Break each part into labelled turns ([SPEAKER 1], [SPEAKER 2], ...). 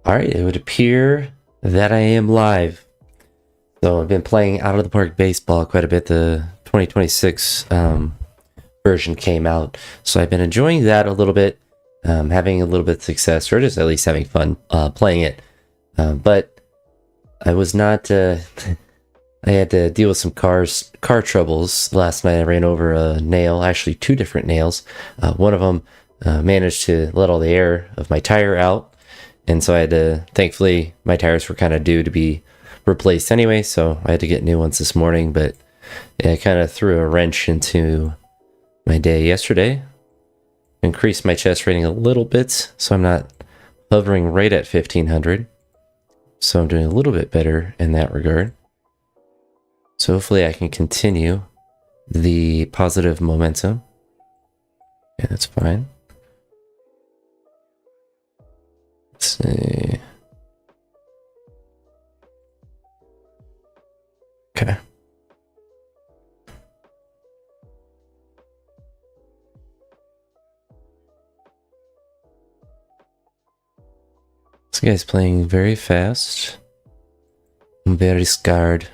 [SPEAKER 1] Alright, it would appear that I am live. So I've been playing Out of the Park Baseball quite a bit. The 2026 version came out. So I've been enjoying that a little bit, having a little bit of success, or just at least having fun playing it. But I was not... I had to deal with some car troubles last night. I ran over a nail, actually two different nails. One of them managed to let all the air of my tire out. And so I had to, thankfully, my tires were kind of due to be replaced anyway, so I had to get new ones this morning, but it kind of threw a wrench into my day yesterday. Increased my chest rating a little bit, so I'm not hovering right at 1500. So I'm doing a little bit better in that regard. So hopefully I can continue the positive momentum. Yeah, that's fine. Let's see. Okay. This guy's playing very fast. I'm very scared.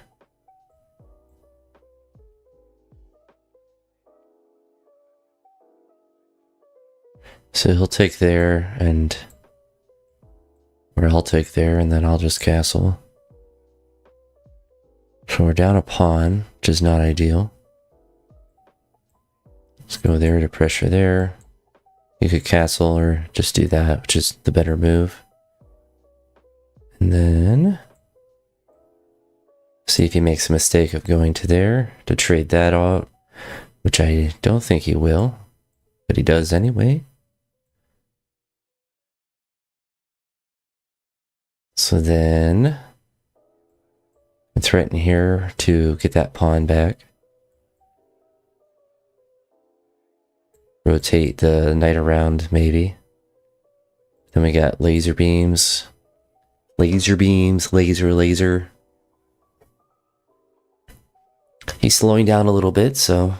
[SPEAKER 1] So he'll take there and... or I'll take there and then I'll just castle. So we're down a pawn, which is not ideal. Let's go there to pressure there. You could castle or just do that, which is the better move. And then... see if he makes a mistake of going to there to trade that out, which I don't think he will, but he does anyway. So then I threaten here to get that pawn back. Rotate the knight around, maybe. Then we got laser beams. Laser beams, laser. He's slowing down a little bit, so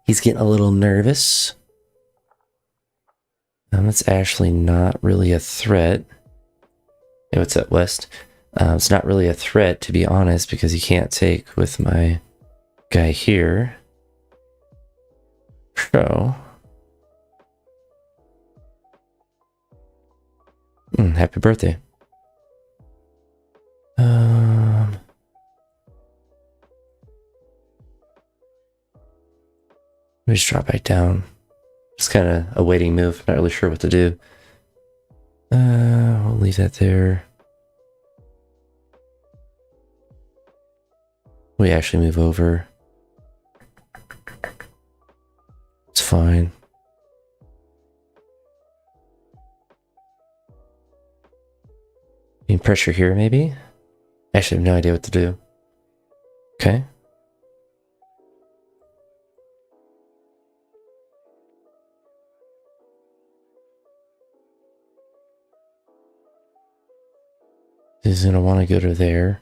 [SPEAKER 1] he's getting a little nervous. That's actually not really a threat. Hey, what's up, West? It's not really a threat, to be honest, because he can't take with my guy here. So... happy birthday. Let me just drop back down. Just kind of a waiting move. Not really sure what to do. We'll leave that there. We actually move over. It's fine. Need pressure here, maybe? Actually, I have no idea what to do. Okay. He's gonna want to go to there.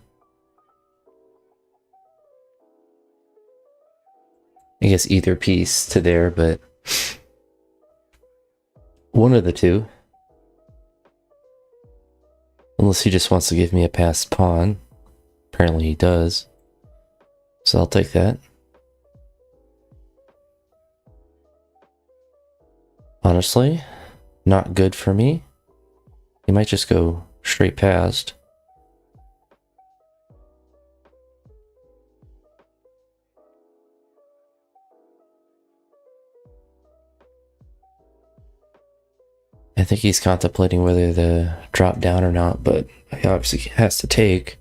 [SPEAKER 1] I guess either piece to there, but one of the two. Unless he just wants to give me a passed pawn. Apparently he does. So I'll take that. Honestly, not good for me. He might just go straight past. I think he's contemplating whether to drop down or not, but he obviously has to take.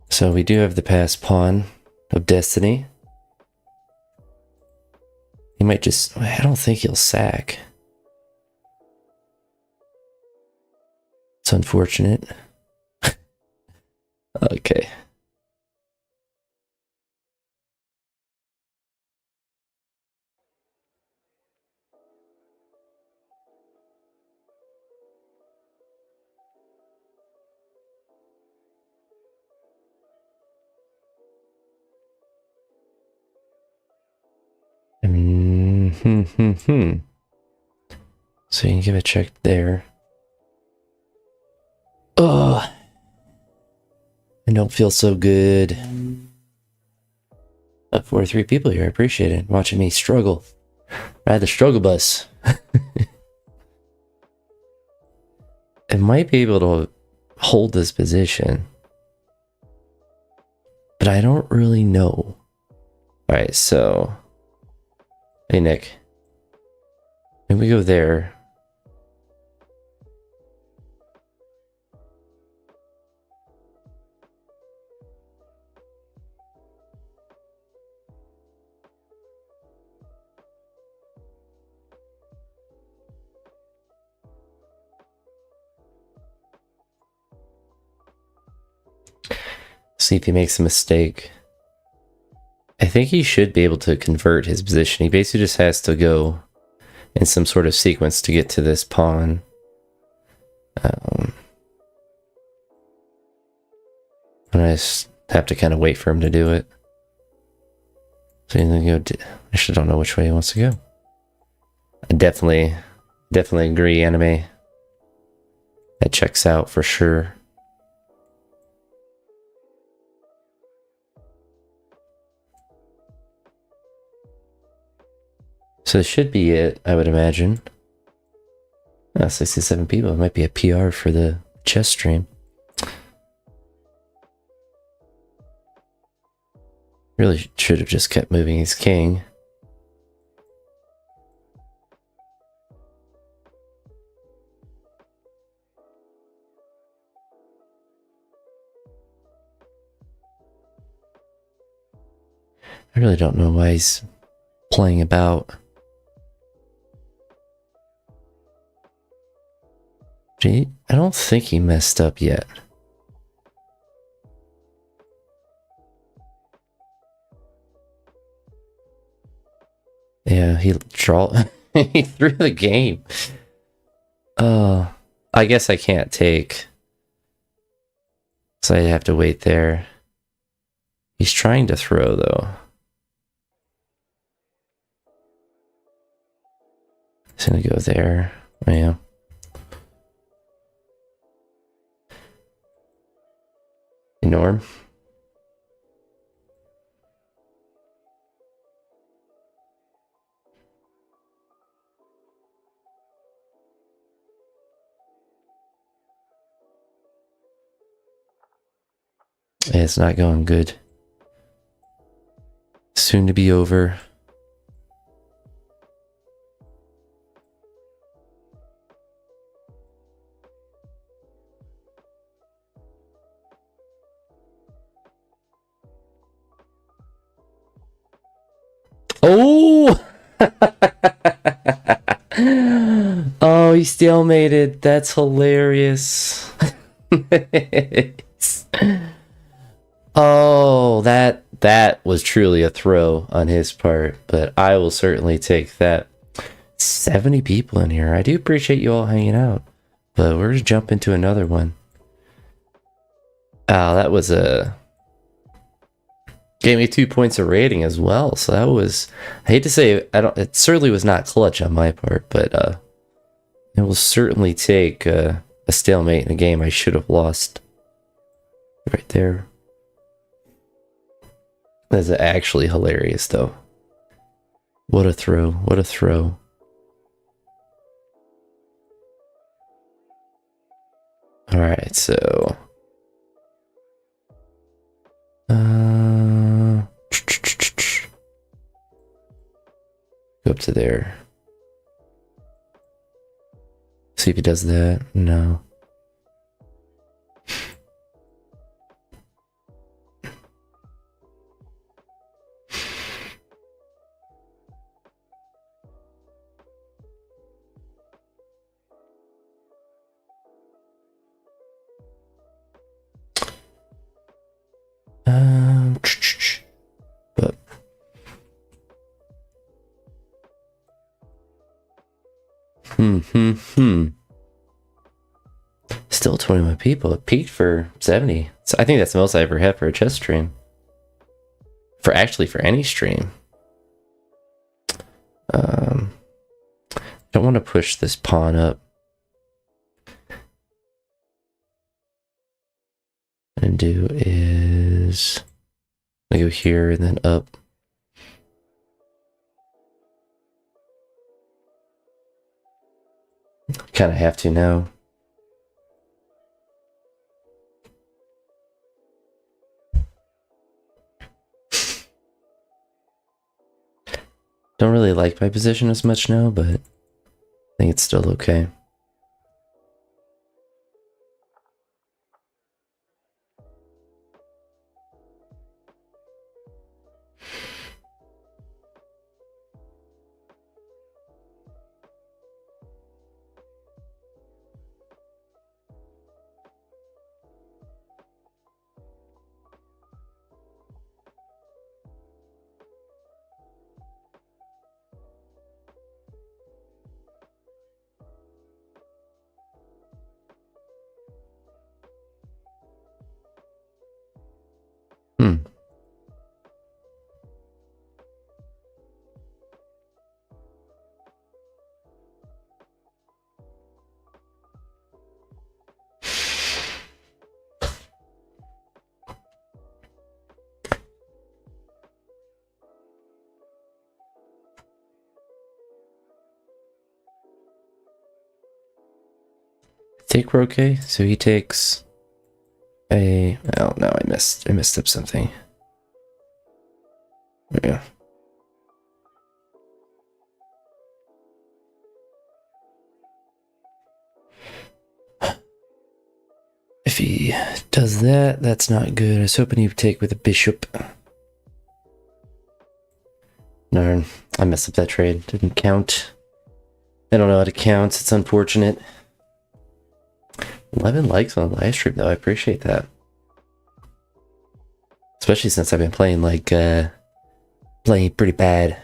[SPEAKER 1] So we do have the passed pawn of destiny. He might just... I don't think he'll sack. It's unfortunate. Okay. So you can give a check there. Oh, I don't feel so good. Up 43 people here. I appreciate it. Watching me struggle. Ride the struggle bus. I might be able to hold this position, but I don't really know. All right, so hey Nick, maybe we go there. See if he makes a mistake. I think he should be able to convert his position. He basically just has to go in some sort of sequence to get to this pawn. And I just have to kind of wait for him to do it. So he's gonna go. I actually don't know which way he wants to go. I definitely agree, anime. That checks out for sure. So this should be it, I would imagine. 67 people. It might be a PR for the chess stream. Really should have just kept moving his king. I really don't know why he's playing about. I don't think he messed up yet. Yeah, he he threw the game. I guess I can't take. So I have to wait there. He's trying to throw though. He's gonna go there. Yeah. Norm. Yeah, it's not going good. Soon to be over. Oh! Oh, he stalemated. That's hilarious. Oh, that was truly a throw on his part, but I will certainly take that. 70 people in here. I do appreciate you all hanging out, but we're just jump into another one. Oh, that was gave me 2 points of rating as well. So that was, I hate to say, it certainly was not clutch on my part, but it will certainly take a stalemate in a game I should have lost. Right there. That's actually hilarious though. What a throw, what a throw. All right, so go up to there. See if he does that. No. But still 21 people. It peaked for 70. So I think that's the most I ever had for a chess stream. For any stream. Don't want to push this pawn up. What I'm gonna do is I go here and then up. Kind of have to now. Don't really like my position as much now, but I think it's still okay. Take roque, so he takes a... Oh no, I messed up something. Yeah. If he does that, that's not good. I was hoping he would take with a bishop. Darn, I messed up that trade. Didn't count. I don't know how to count. It's unfortunate. 11 likes on the live stream, though. I appreciate that. Especially since I've been playing, like, playing pretty bad.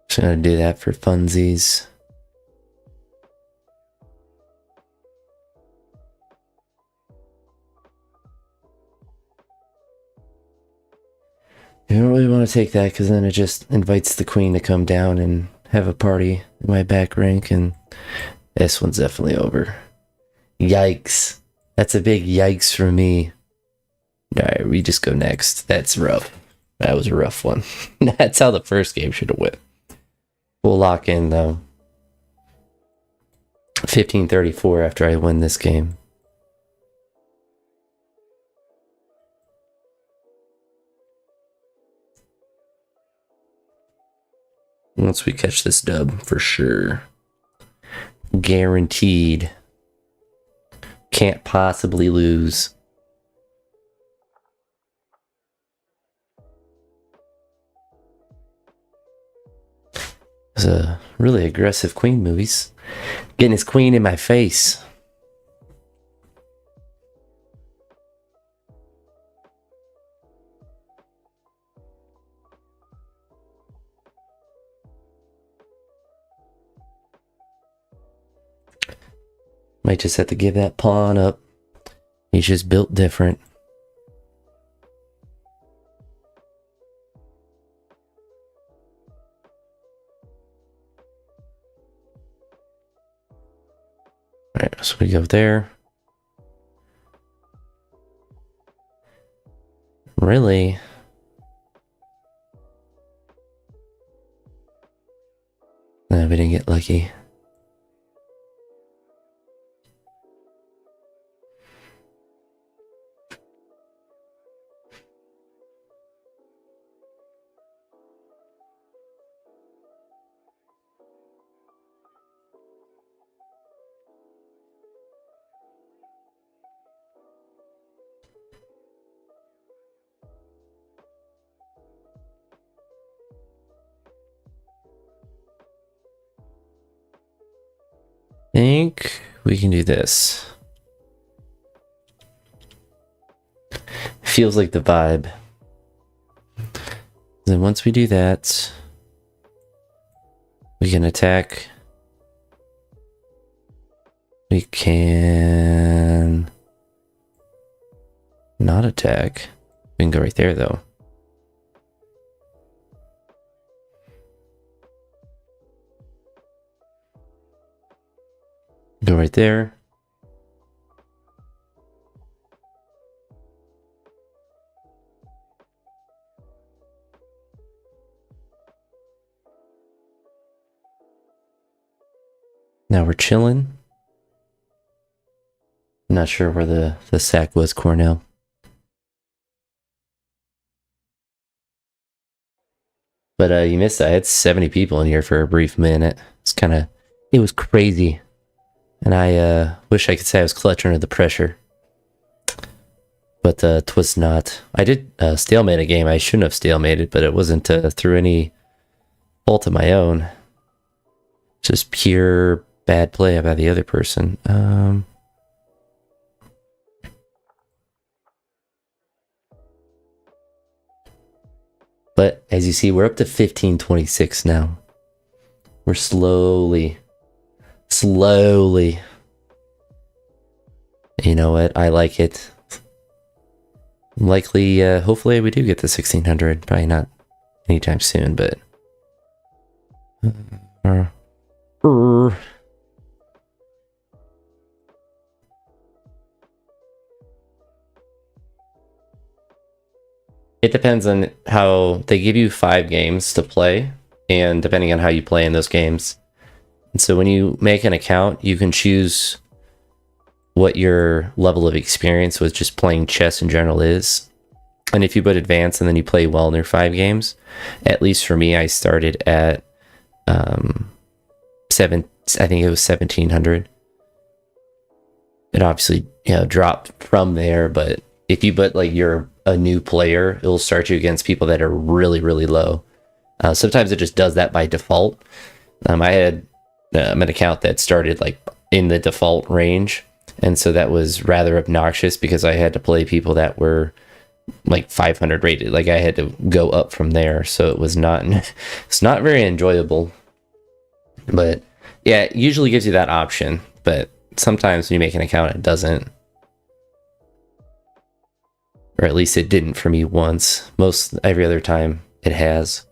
[SPEAKER 1] Just gonna do that for funsies. You don't really want to take that because then it just invites the queen to come down and have a party in my back rank, and this one's definitely over. Yikes. That's a big yikes for me. Alright, we just go next. That's rough. That was a rough one. That's how the first game should have went. We'll lock in though. 1534 after I win this game. Once we catch this dub, for sure. Guaranteed. Can't possibly lose. It's a really aggressive queen move. He's getting his queen in my face. Might just have to give that pawn up. He's just built different. Alright, so we go there. Really? No, we didn't get lucky. Think we can do this. Feels like the vibe. Then once we do that, we can attack. We can attack. We can go right there, though. Go right there. Now we're chilling. I'm not sure where the sack was, Cornell. But you missed that. I had 70 people in here for a brief minute. It was crazy. And I wish I could say I was clutch under the pressure. But 'twas not. I did stalemate a game. I shouldn't have stalemated, but it wasn't through any fault of my own. Just pure bad play by the other person. But as you see, we're up to 1526 now. We're slowly. You know what? I like it. Likely, hopefully we do get to 1600. Probably not anytime soon, but... It depends on how... They give you 5 games to play, and depending on how you play in those games. And so when you make an account, you can choose what your level of experience with just playing chess in general is. And if you put advanced and then you play well in your 5 games, at least for me, I started at I think it was 1700. It obviously, dropped from there, but if you put like you're a new player, it'll start you against people that are really, really low. Sometimes it just does that by default. I had an account that started like in the default range, and so that was rather obnoxious because I had to play people that were like 500 rated. Like I had to go up from there, so it was not it's not very enjoyable. But yeah, it usually gives you that option, but sometimes when you make an account it doesn't, or at least it didn't for me once. Every other time it has.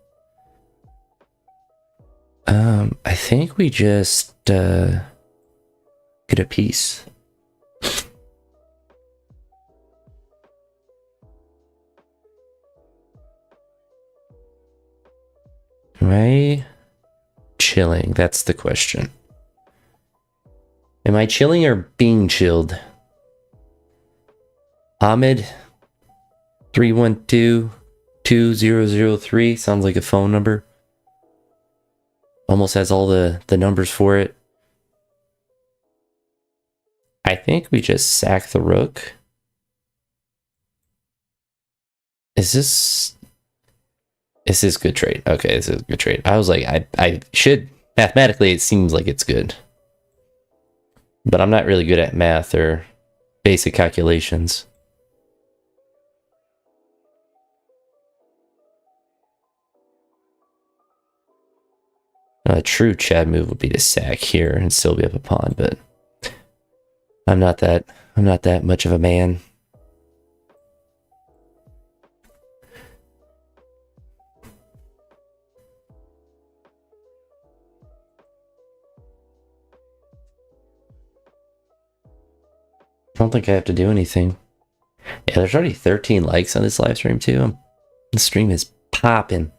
[SPEAKER 1] I think we just get a piece. Am I chilling? That's the question. Am I chilling or being chilled? Ahmed 312-2003 sounds like a phone number. Almost has all the numbers for it. I think we just sack the rook. Is this good trade? Okay, this is a good trade. I was like, I should, mathematically it seems like it's good. But I'm not really good at math or basic calculations. A true Chad move would be to sack here and still be up a pawn, but I'm not that much of a man. I don't think I have to do anything. Yeah, there's already 13 likes on this live stream too. The stream is popping.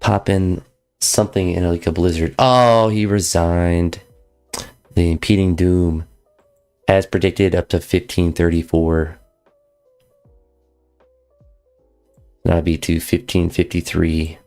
[SPEAKER 1] Popping something in like a blizzard. Oh, he resigned. The impeding doom. As predicted, up to 1534. That'd be to 1553.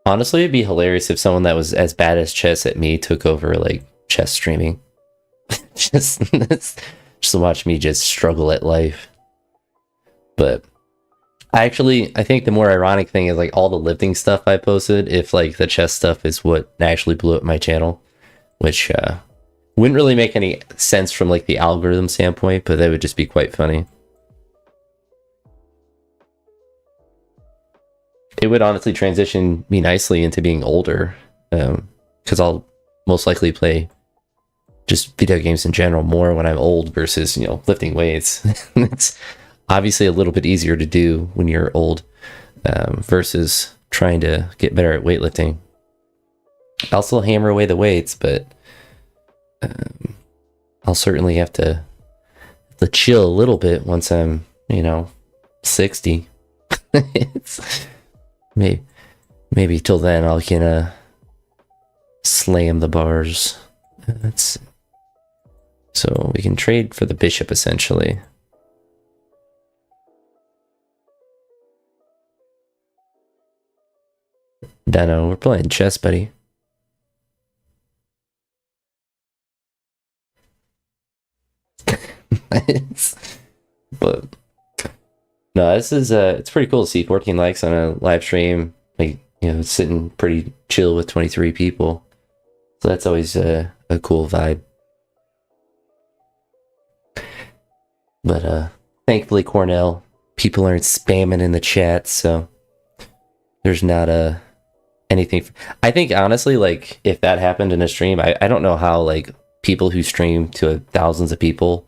[SPEAKER 1] Honestly, it'd be hilarious if someone that was as bad as chess at me took over like chess streaming. just watch me just struggle at life. But I think the more ironic thing is like all the lifting stuff I posted, if like the chess stuff is what actually blew up my channel, which Wouldn't really make any sense from like the algorithm standpoint, but that would just be quite funny. It would honestly transition me nicely into being older, because I'll most likely play just video games in general more when I'm old versus, lifting weights. It's obviously a little bit easier to do when you're old, versus trying to get better at weightlifting. I'll still hammer away the weights, but I'll certainly have to chill a little bit once I'm, 60. It's, maybe till then I can slam the bars. So we can trade for the bishop essentially. Dano, we're playing chess, buddy. But no, this is it's pretty cool to see 14 likes on a live stream. Like, sitting pretty chill with 23 people. So that's always a cool vibe. But thankfully, Cornell, people aren't spamming in the chat, so there's not anything. I think honestly, like if that happened in a stream, I don't know how like people who stream to thousands of people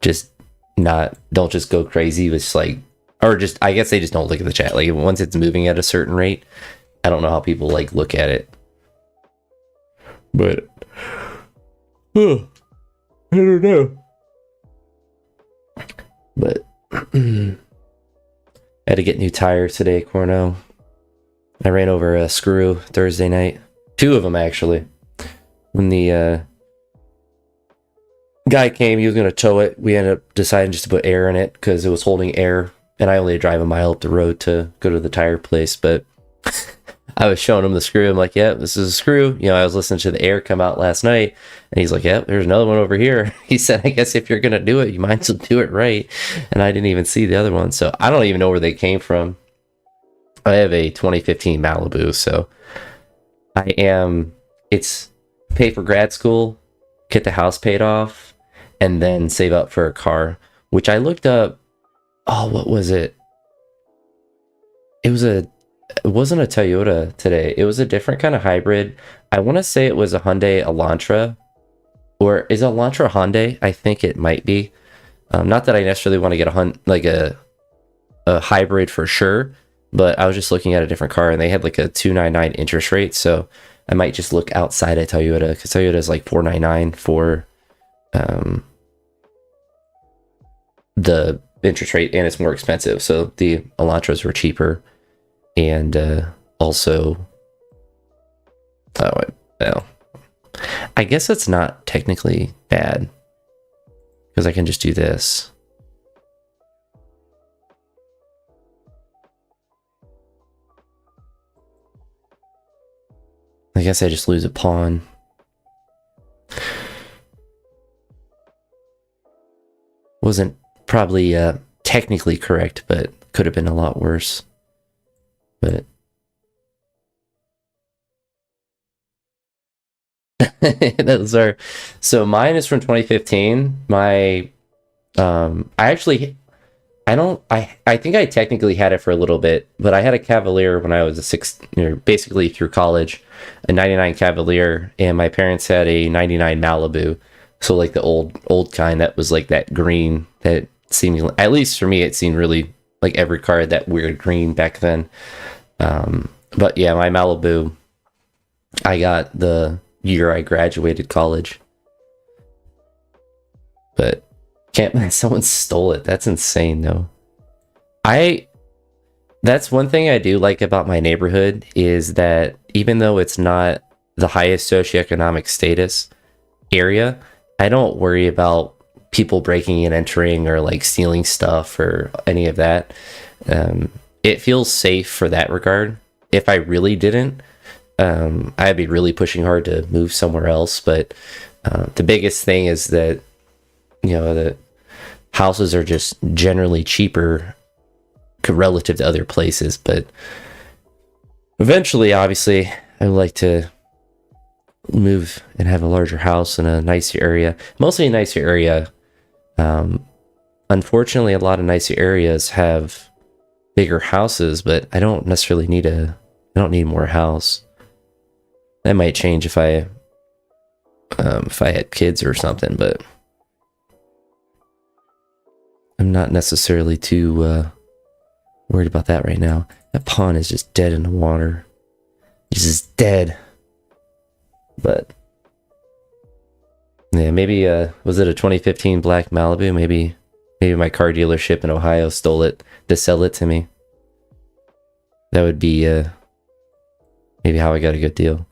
[SPEAKER 1] just don't just go crazy with like, or just, I guess they just don't look at the chat. Like once it's moving at a certain rate, I don't know how people like look at it. But I don't know. But I had to get new tires today, Corno. I ran over a screw Thursday night. 2 of them actually. When the guy came, he was going to tow it. We ended up deciding just to put air in it because it was holding air, and I only drive a mile up the road to go to the tire place. But I was showing him the screw. I'm like, yeah, this is a screw. I was listening to the air come out last night, and he's like, yeah, there's another one over here. He said, I guess if you're going to do it, you might as well do it right. And I didn't even see the other one. So I don't even know where they came from. I have a 2015 Malibu, so it's pay for grad school, get the house paid off, and then save up for a car, which I looked up. Oh, what was it? It wasn't a Toyota today. It was a different kind of hybrid. I want to say it was a Hyundai Elantra, or is Elantra Hyundai? I think it might be. Not that I necessarily want to get a hybrid for sure, but I was just looking at a different car, and they had like a 2.99 interest rate, so I might just look outside of Toyota, because Toyota is like 4.99 for the interest rate, and it's more expensive. So the Elantras were cheaper, and also, well, I guess it's not technically bad because I can just do this. I guess I just lose a pawn. Wasn't probably technically correct, but could have been a lot worse. But those are, so mine is from 2015. I think I technically had it for a little bit, but I had a Cavalier when I was basically through college, a 99 Cavalier, and my parents had a 99 Malibu. So like the old kind that was like that green that seemed, at least for me, it seemed really like every car had that weird green back then. But yeah, my Malibu, I got the year I graduated college. But someone stole it. That's insane though. That's one thing I do like about my neighborhood, is that even though it's not the highest socioeconomic status area, I don't worry about people breaking and entering or like stealing stuff or any of that. It feels safe for that regard. If I really didn't, I'd be really pushing hard to move somewhere else. But the biggest thing is that, the houses are just generally cheaper relative to other places. But eventually, obviously, I would like to move and have a larger house in a nicer area, mostly a nicer area. Unfortunately, a lot of nicer areas have bigger houses, but I don't necessarily I don't need more house. That might change if I had kids or something, but I'm not necessarily too worried about that right now. That pond is just dead in the water. It's just dead. But yeah, maybe was it a 2015 black Malibu? Maybe my car dealership in Ohio stole it to sell it to me. That would be maybe how I got a good deal.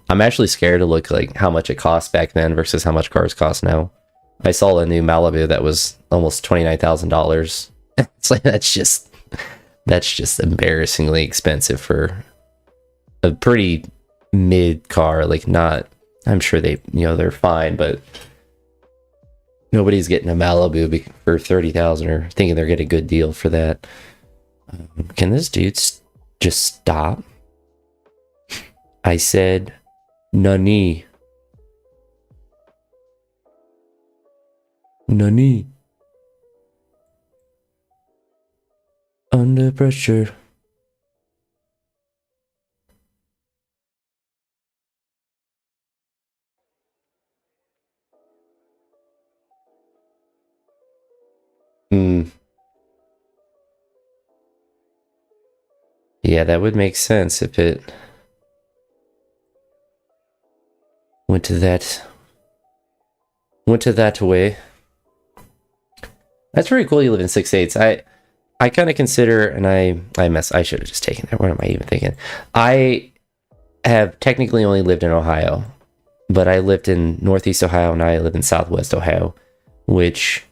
[SPEAKER 1] I'm actually scared to look like how much it cost back then versus how much cars cost now. I saw a new Malibu that was almost $29,000. It's like that's just embarrassingly expensive for a pretty mid car. Like, not, I'm sure they're fine, but nobody's getting a Malibu for 30,000 or thinking they're getting a good deal for that. Can this dude just stop? I said, Nani. Nani. Under pressure. Yeah, that would make sense if it went to that way. That's very cool you live in 6/8. I kind of consider, and I should have just taken that. What am I even thinking? I have technically only lived in Ohio, but I lived in Northeast Ohio and I live in Southwest Ohio, which,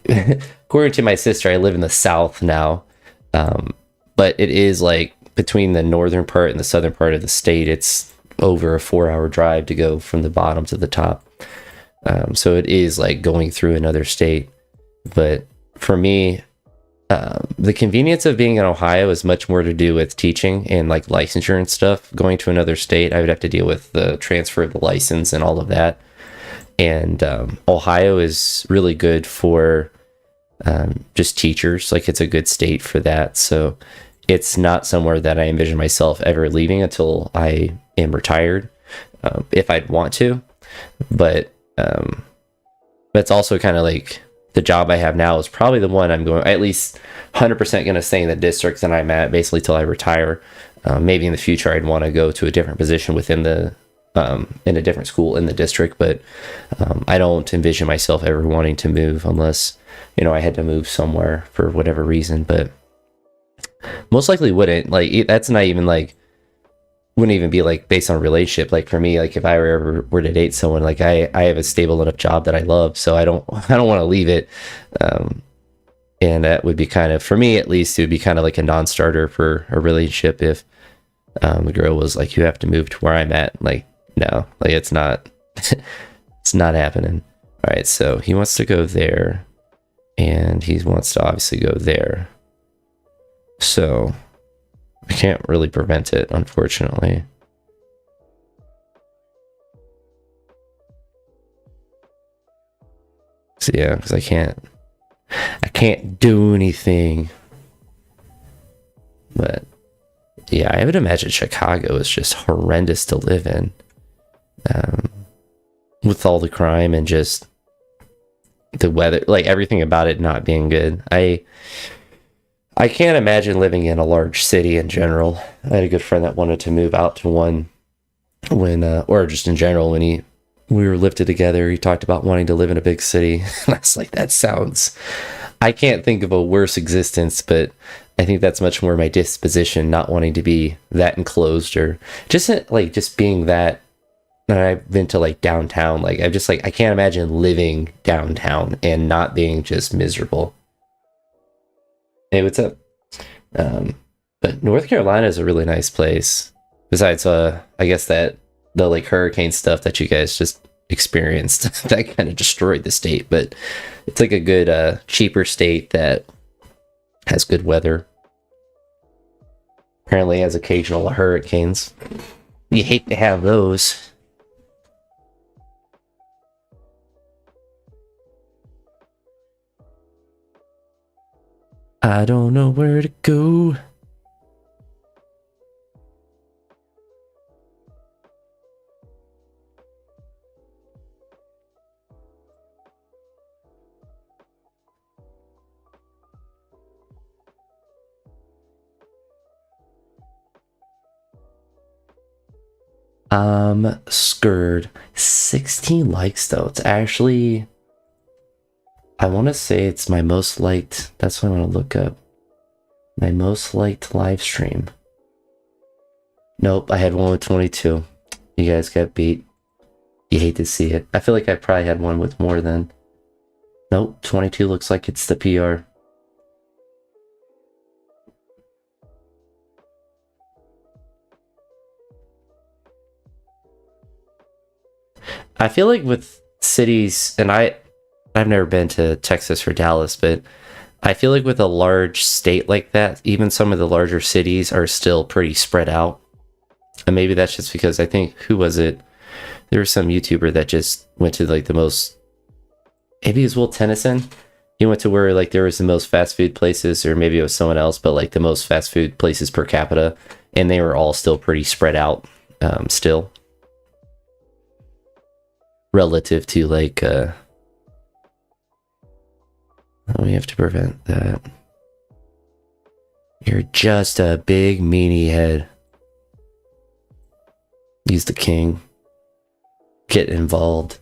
[SPEAKER 1] according to my sister, I live in the South now. But it is like between the northern part and the southern part of the state, it's over a 4-hour drive to go from the bottom to the top. So it is like going through another state. But for me, the convenience of being in Ohio is much more to do with teaching and like licensure and stuff. Going to another state, I would have to deal with the transfer of the license and all of that. And Ohio is really good for just teachers. Like, it's a good state for that. So it's not somewhere that I envision myself ever leaving until I am retired, if I'd want to. But it's also kind of like the job I have now is probably the one I'm going, at least 100% going to stay in the district that I'm at basically till I retire. Maybe in the future I'd want to go to a different position within the in a different school in the district, but I don't envision myself ever wanting to move unless I had to move somewhere for whatever reason. But most likely wouldn't. Like, that's not even like, wouldn't even be like based on relationship. Like, for me, like if I were to date someone, like I have a stable enough job that I love, so I don't want to leave it. And that would be kind of, for me at least, it would be kind of like a non-starter for a relationship if the girl was like, you have to move to where I'm at. Like, no, like it's not it's not happening. All right, so he wants to go there and he wants to obviously go there, so I can't really prevent it, unfortunately. So yeah, because I can't do anything. But yeah, I would imagine Chicago is just horrendous to live in, with all the crime and just the weather, like everything about it not being good. I can't imagine living in a large city in general. I had a good friend that wanted to move out to one when, or just in general, when we were lifted together, he talked about wanting to live in a big city. And I was like, I can't think of a worse existence, but I think that's much more my disposition, not wanting to be that enclosed or just being that. And I've been to like downtown, like I'm just like, I can't imagine living downtown and not being just miserable. Hey, what's up? But North Carolina is a really nice place. Besides, I guess that the like hurricane stuff that you guys just experienced that kind of destroyed the state, but it's like a good, cheaper state that has good weather. Apparently has occasional hurricanes. You hate to have those. I don't know where to go. Scared. 16 likes though. It's actually, I want to say it's my most liked. That's what I want to look up. My most liked live stream. Nope, I had one with 22. You guys got beat. You hate to see it. I feel like I probably had one with more than. Nope, 22 looks like it's the PR. I feel like with cities, and I've never been to Texas or Dallas, but I feel like with a large state like that, even some of the larger cities are still pretty spread out. And maybe that's just because I think, who was it? There was some YouTuber that just went to like the most, maybe it was Will Tennyson. He went to where like there was the most fast food places, or maybe it was someone else, but like the most fast food places per capita, and they were all still pretty spread out, still relative to like. We have to prevent that. You're just a big meanie head. Use the king. Get involved.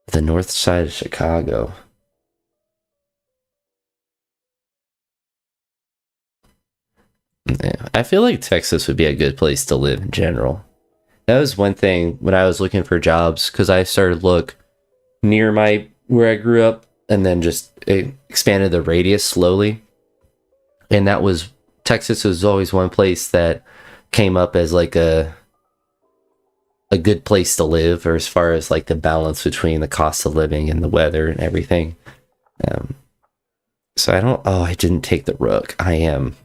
[SPEAKER 1] The north side of Chicago. Yeah, I feel like Texas would be a good place to live in general. That was one thing when I was looking for jobs, because I started to look near my where I grew up and then just expanded the radius slowly. And that was, Texas was always one place that came up as like a good place to live, or as far as like the balance between the cost of living and the weather and everything. So I didn't take the rook. I am.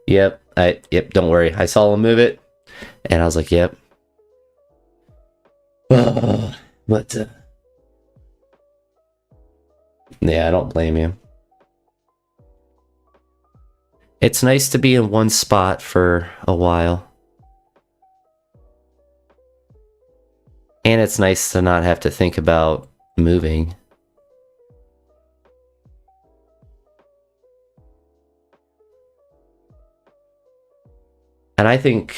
[SPEAKER 1] Yep. Don't worry. I saw him move it and I was like, yep. But yeah, I don't blame you. It's nice to be in one spot for a while. And it's nice to not have to think about moving. And I think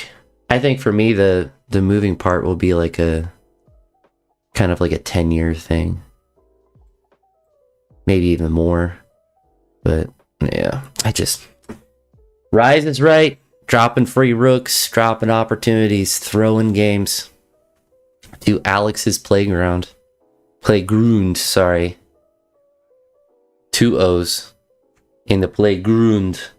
[SPEAKER 1] for me the moving part will be like a kind of like a 10-year thing. Maybe even more. But yeah, Rise is right. Dropping free rooks, dropping opportunities, throwing games to Alex's playground. Playground, sorry. 2 O's in the playground.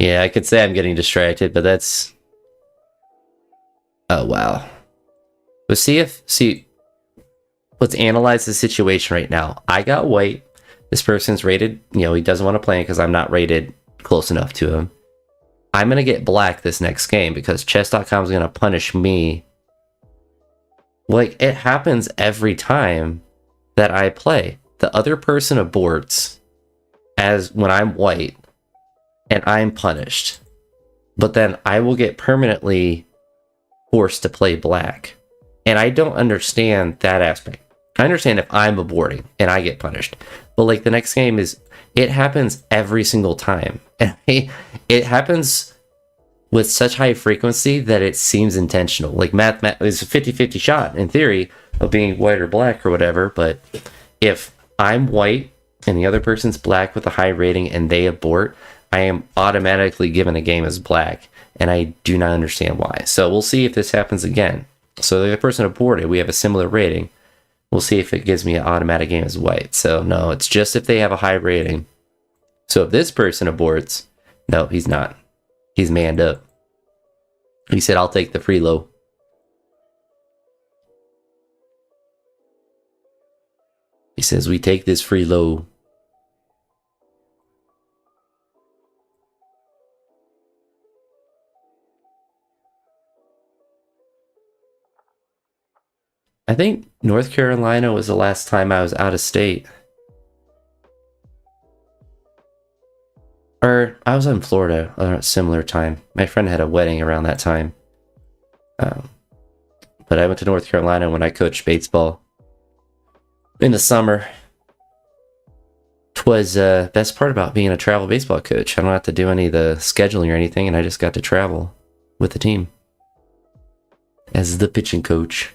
[SPEAKER 1] Yeah, I could say I'm getting distracted, but that's... Oh, wow. But let's analyze the situation right now. I got white. This person's rated, he doesn't want to play because I'm not rated close enough to him. I'm going to get black this next game because chess.com is going to punish me. Like, it happens every time that I play. The other person aborts as when I'm white and I'm punished. But then I will get permanently forced to play black. And I don't understand that aspect. I understand if I'm aborting and I get punished. But like the next game it happens every single time. And it happens with such high frequency that it seems intentional. Like math is a 50-50 shot in theory of being white or black or whatever. But if I'm white and the other person's black with a high rating and they abort, I am automatically given a game as black. And I do not understand why. So we'll see if this happens again. So the other person aborted, we have a similar rating. We'll see if it gives me an automatic game as white. So no, it's just if they have a high rating. So if this person aborts, no, he's not. He's manned up. He said, I'll take the free low. He says, we take this free low. I think North Carolina was the last time I was out of state. Or I was in Florida at a similar time. My friend had a wedding around that time. Um, but I went to North Carolina when I coached baseball in the summer. Twas best part about being a travel baseball coach. I don't have to do any of the scheduling or anything, and I just got to travel with the team as the pitching coach.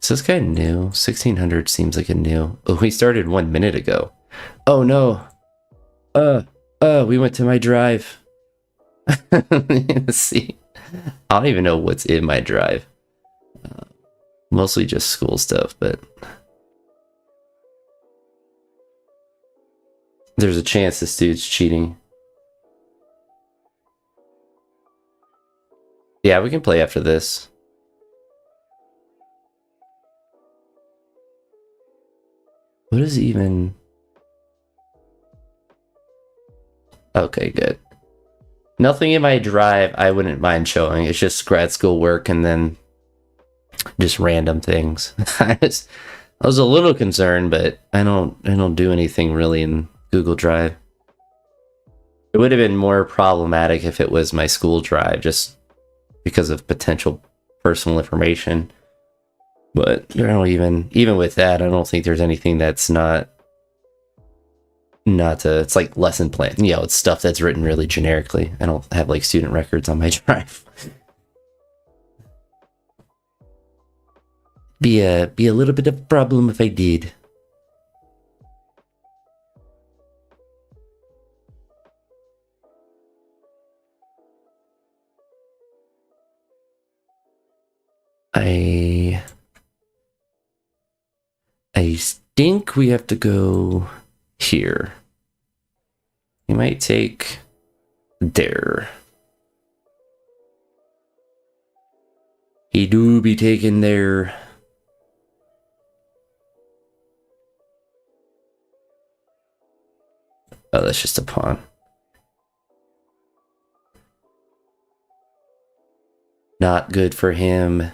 [SPEAKER 1] Is this guy new? 1600 seems like a new. Oh, he started 1 minute ago. Oh no. We went to my drive. Let's see. I don't even know what's in my drive. Mostly just school stuff, but there's a chance this dude's cheating. Yeah, we can play after this. What is even... Okay, good. Nothing in my drive I wouldn't mind showing. It's just grad school work and then just random things. I was a little concerned, but I don't do anything really in Google Drive. It would have been more problematic if it was my school drive, just because of potential personal information. But you know, even with that, I don't think there's anything that's not it's like lesson plan. You know, it's stuff that's written really generically. I don't have like student records on my drive. Be a little bit of a problem if I did. I think we have to go here. We might take there. He do be taken there. Oh, that's just a pawn. Not good for him.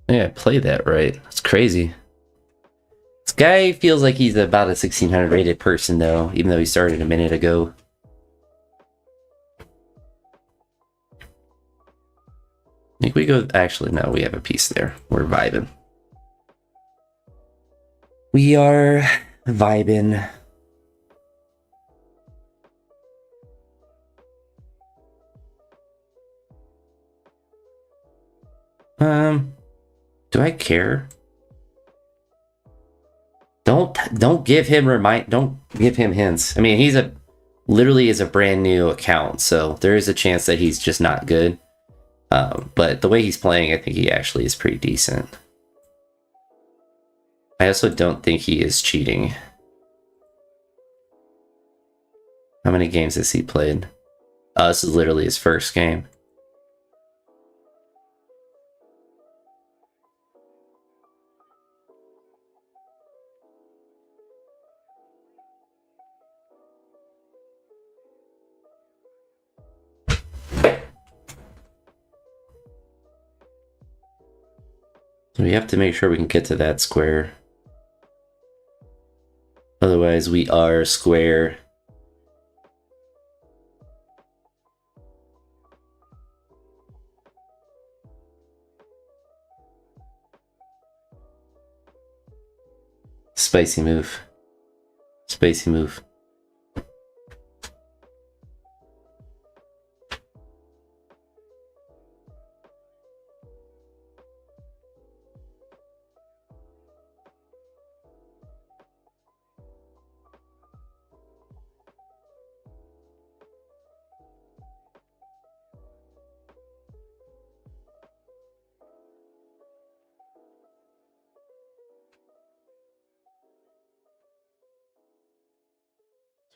[SPEAKER 1] Yeah, play that right. That's crazy. This guy feels like he's about a 1600 rated person, though, even though he started a minute ago. I think we go... Actually, no, we have a piece there. We're vibing. We are vibing. Do I care? Don't give him don't give him hints. I mean, he's literally is a brand new account, so there is a chance that he's just not good. But the way he's playing, I think he actually is pretty decent. I also don't think he is cheating. How many games has he played? This is literally his first game. So we have to make sure we can get to that square. Otherwise, we are square. Spicy move. Spicy move.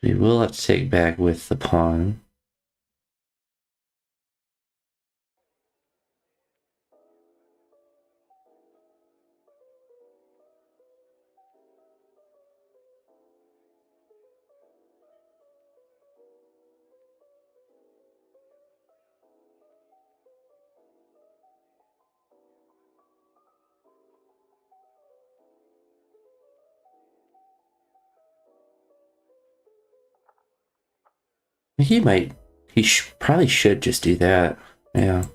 [SPEAKER 1] We will have to take back with the pawn. He might. Probably should just do that. Yeah.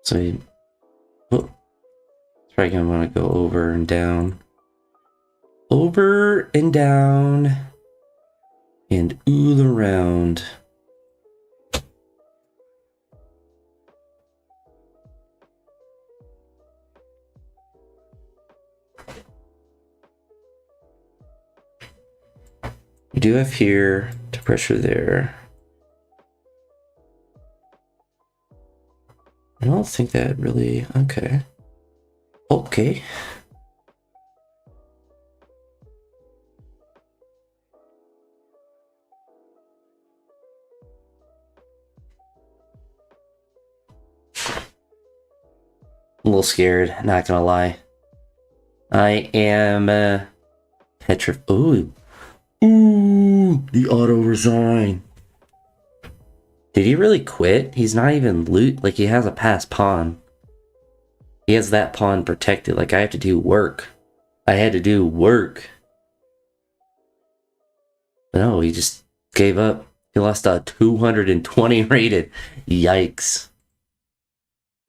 [SPEAKER 1] So he, oh, it's probably gonna want to go over and down. Over and down. And all around. We do have here to pressure there. I don't think that really. Okay. Okay. I'm a little scared, not gonna lie. I am petrified. Ooh. Ooh, the auto resign. Did he really quit? He's not even loot. Like, he has a pass pawn. He has that pawn protected. Like, I have to do work. I had to do work. But no, he just gave up. He lost a 220 rated. Yikes.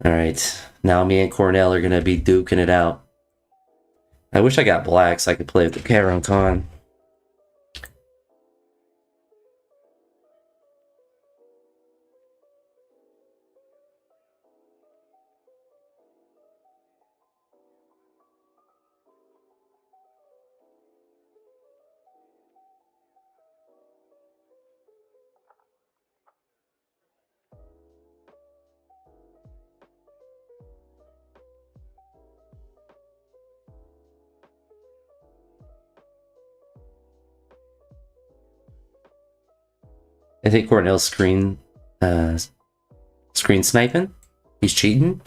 [SPEAKER 1] Alright. Now me and Cornell are gonna be duking it out. I wish I got black so I could play with the Charon Khan. I think Cornell's screen sniping. He's cheating.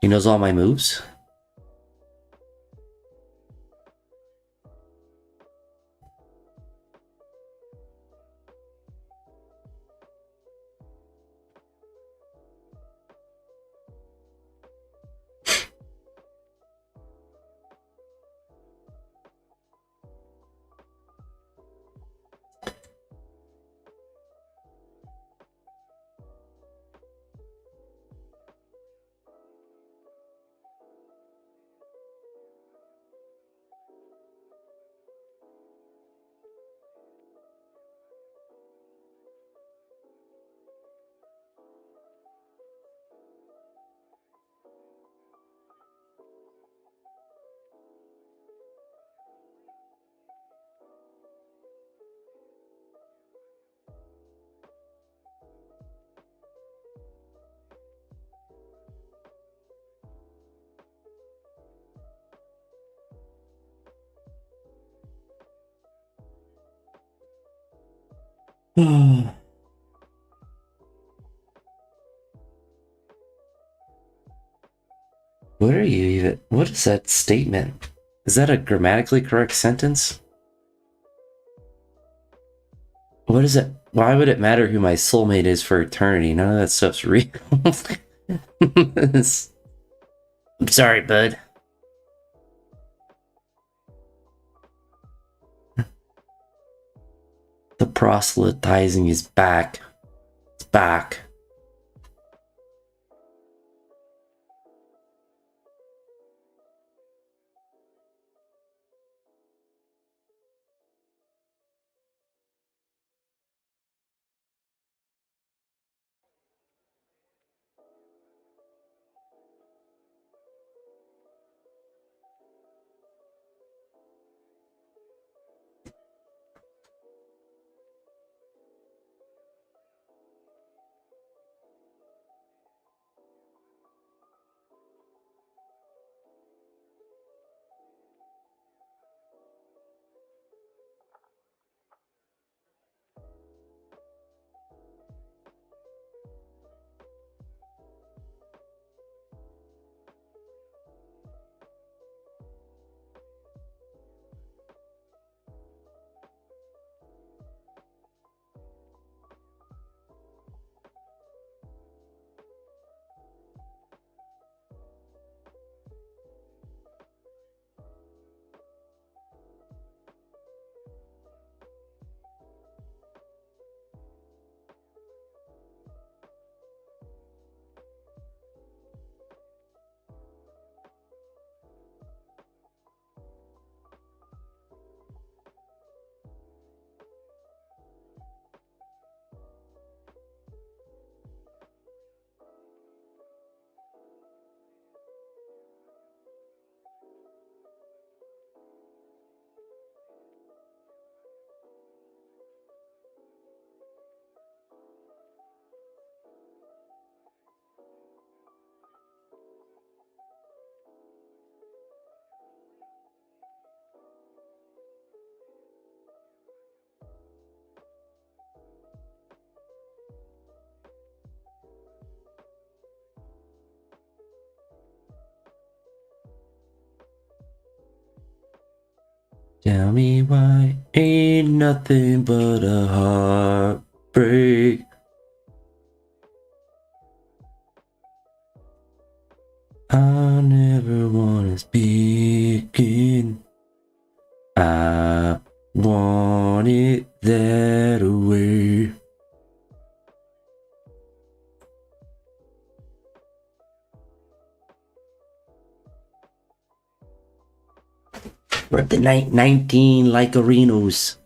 [SPEAKER 1] He knows all my moves. What are you even? What is that statement? Is that a grammatically correct sentence? What is it? Why would it matter who my soulmate is for eternity? None of that stuff's real. I'm sorry, bud. The proselytizing is back. It's back. Tell me why ain't nothing but a heartbreak. I never wanna speak it. I want it that way. We're at the 19 like arenas.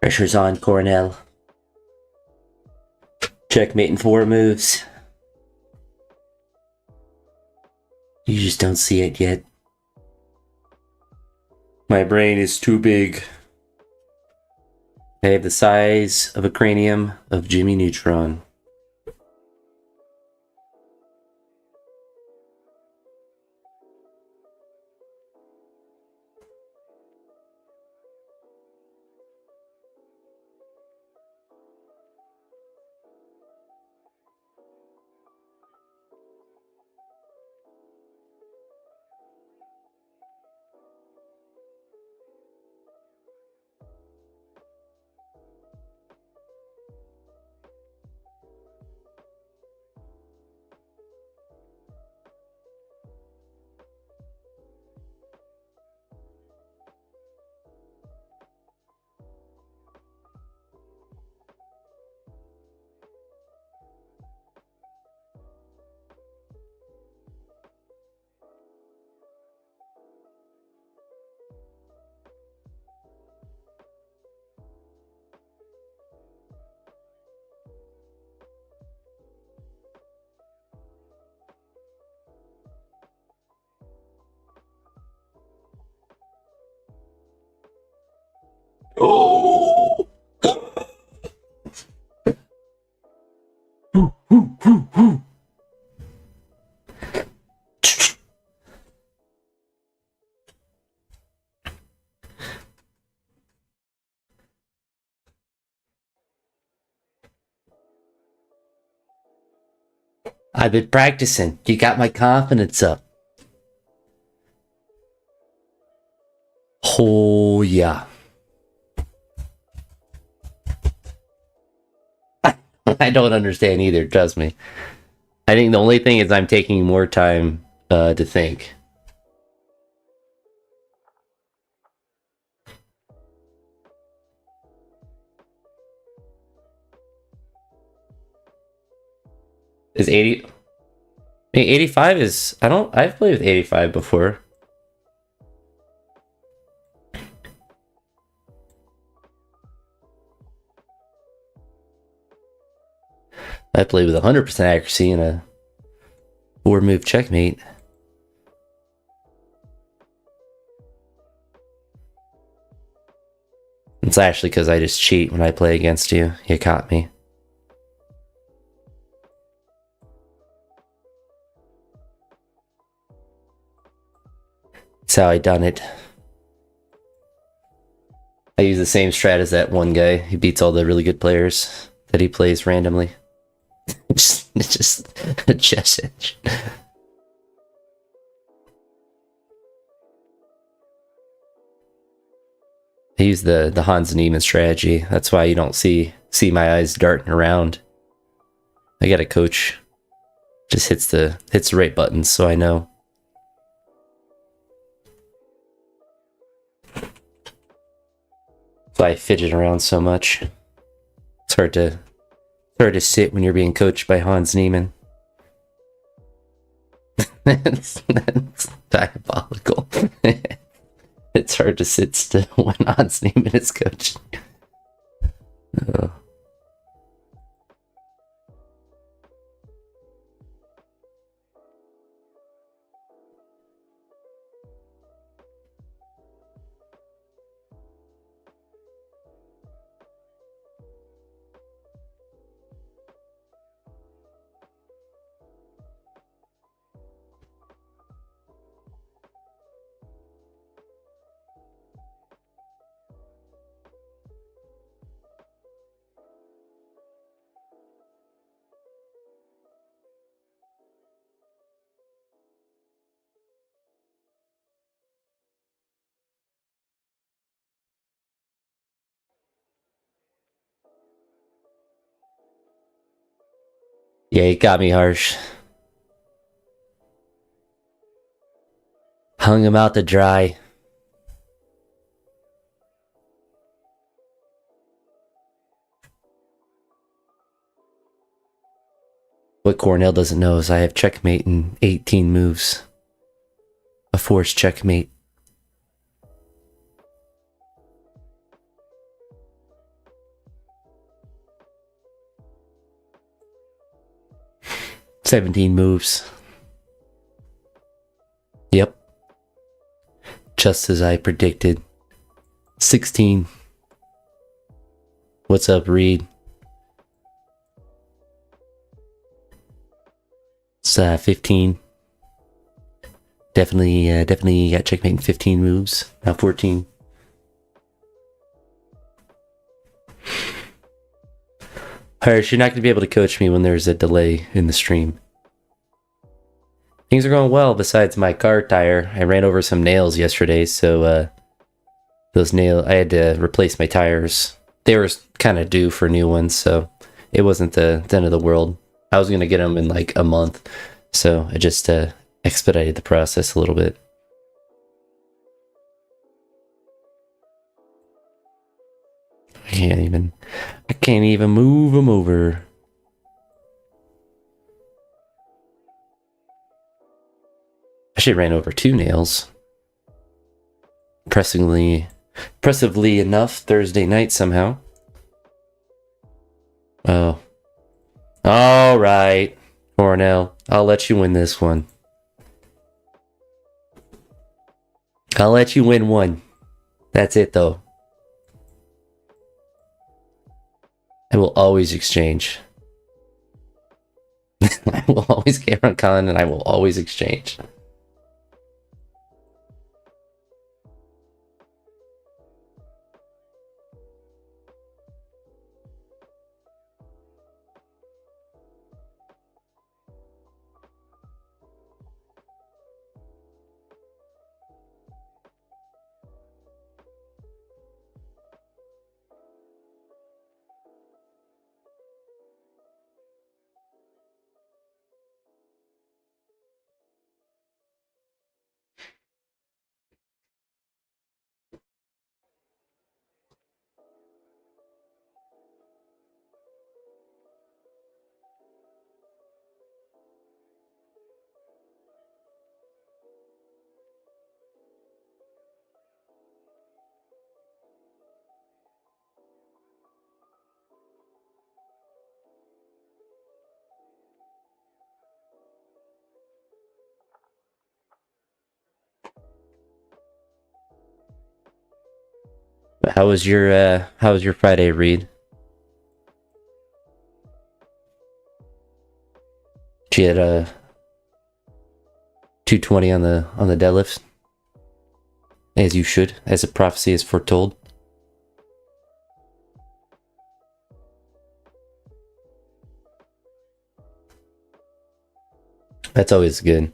[SPEAKER 1] Pressure's on, Cornell. Checkmate in 4 moves. You just don't see it yet. My brain is too big. I have the size of a cranium of Jimmy Neutron. Oh! I've been practicing. You got my confidence up. Oh, yeah. I don't understand either, trust me. I think the only thing is I'm taking more time to think. Is 80... I mean, 85 is... I've played with 85 before. I played with 100% accuracy in a 4-move checkmate. It's actually because I just cheat when I play against you. You caught me. That's how I done it. I use the same strat as that one guy. He beats all the really good players that he plays randomly. It's just a chess edge. I use the Hans Niemann strategy. That's why you don't see my eyes darting around. I got a coach. Just hits the right buttons, so I know. That's why I fidget around so much. It's hard to sit when you're being coached by Hans Niemann. that's diabolical. It's hard to sit still when Hans Niemann is coaching. Oh. Yeah, he got me harsh. Hung him out to dry. What Cornell doesn't know is I have checkmate in 18 moves. A forced checkmate. "17 moves. Yep. Just as I predicted. 16. What's up, Reed? It's 15. Definitely got checkmate in 15 moves. Now 14. Harsh, you're not going to be able to coach me when there's a delay in the stream. Things are going well besides my car tire. I ran over some nails yesterday, so I had to replace my tires. They were kind of due for new ones, so it wasn't the end of the world. I was going to get them in like a month, so I just expedited the process a little bit. I can't even move them over. I actually ran over 2 nails. Impressively enough, Thursday night somehow. Oh. All right, Cornell. I'll let you win this one. I'll let you win one. That's it, though. I will always exchange. I will always get on Colin, and I will always exchange. How was your Friday, Reed? She had a 220 on the deadlift, as you should, as the prophecy is foretold. That's always good.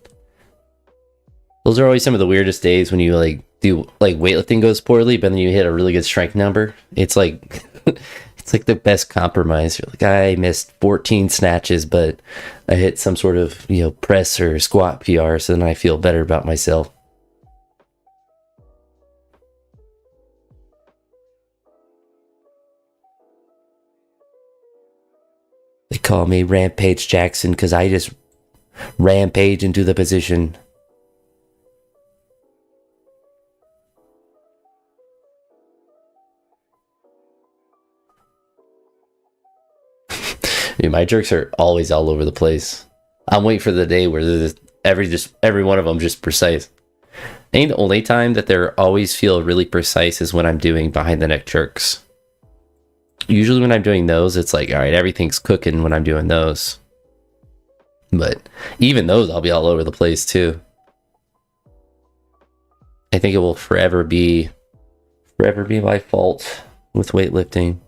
[SPEAKER 1] Those are always some of the weirdest days when you like do like weightlifting goes poorly, but then you hit a really good strength number. It's like it's like the best compromise. You're like, I missed 14 snatches, but I hit some sort of, press or squat PR, so then I feel better about myself. They call me Rampage Jackson because I just rampage into the position. Dude, my jerks are always all over the place. I'm waiting for the day where every one of them just precise. I think the only time that they always feel really precise is when I'm doing behind the neck jerks. Usually when I'm doing those, it's like, all right, everything's cooking when I'm doing those. But even those, I'll be all over the place too. I think it will forever be my fault with weightlifting.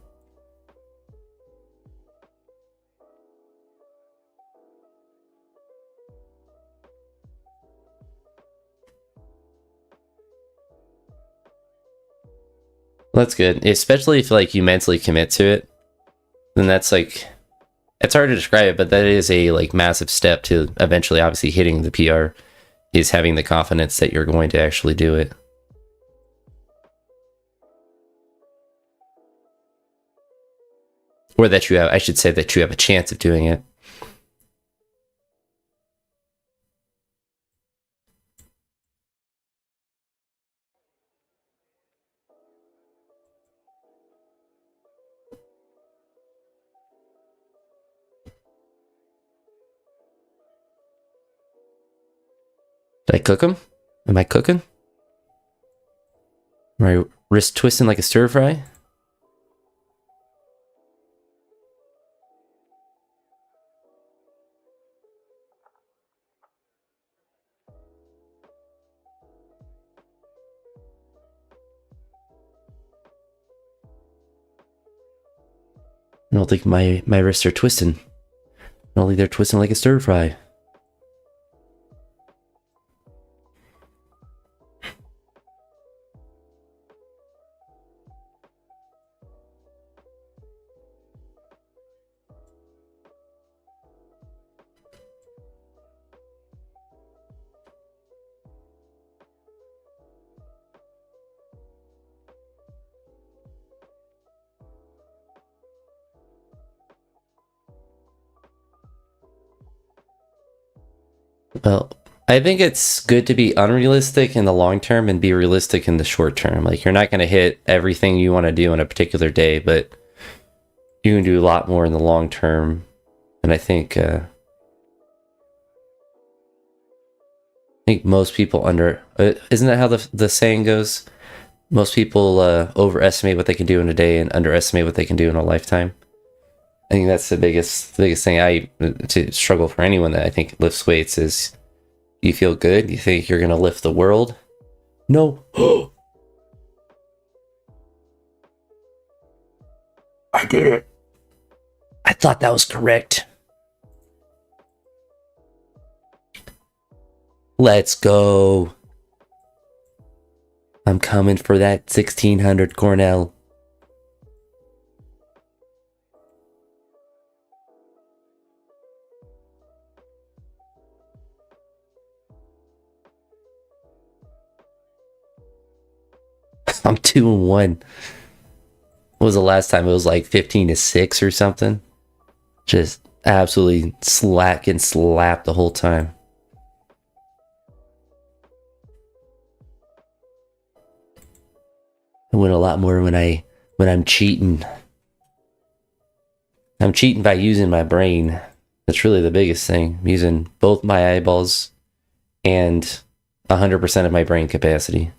[SPEAKER 1] That's good, especially if like you mentally commit to it. Then that's like, it's hard to describe it, but that is a like massive step to eventually, obviously, hitting the PR. Is having the confidence that you're going to actually do it. Or that you have, I should say that you have a chance of doing it. Did I cook them? Am I cooking? My wrist twisting like a stir fry? I don't think my wrists are twisting. I don't think they're twisting like a stir fry. Well, I think it's good to be unrealistic in the long term and be realistic in the short term. Like, you're not going to hit everything you want to do on a particular day, but you can do a lot more in the long term. And I think most people isn't that how the saying goes? Most people overestimate what they can do in a day and underestimate what they can do in a lifetime. I think that's the biggest thing to struggle for anyone that I think lifts weights is, you feel good, you think you're gonna lift the world. No. I did it. I thought that was correct. Let's go. I'm coming for that 1600 Cornell. I'm 2-1. What was the last time? It was like 15-6 or something. Just absolutely getting slapped the whole time. I win a lot more when I'm cheating. I'm cheating by using my brain. That's really the biggest thing. I'm using both my eyeballs and 100% of my brain capacity.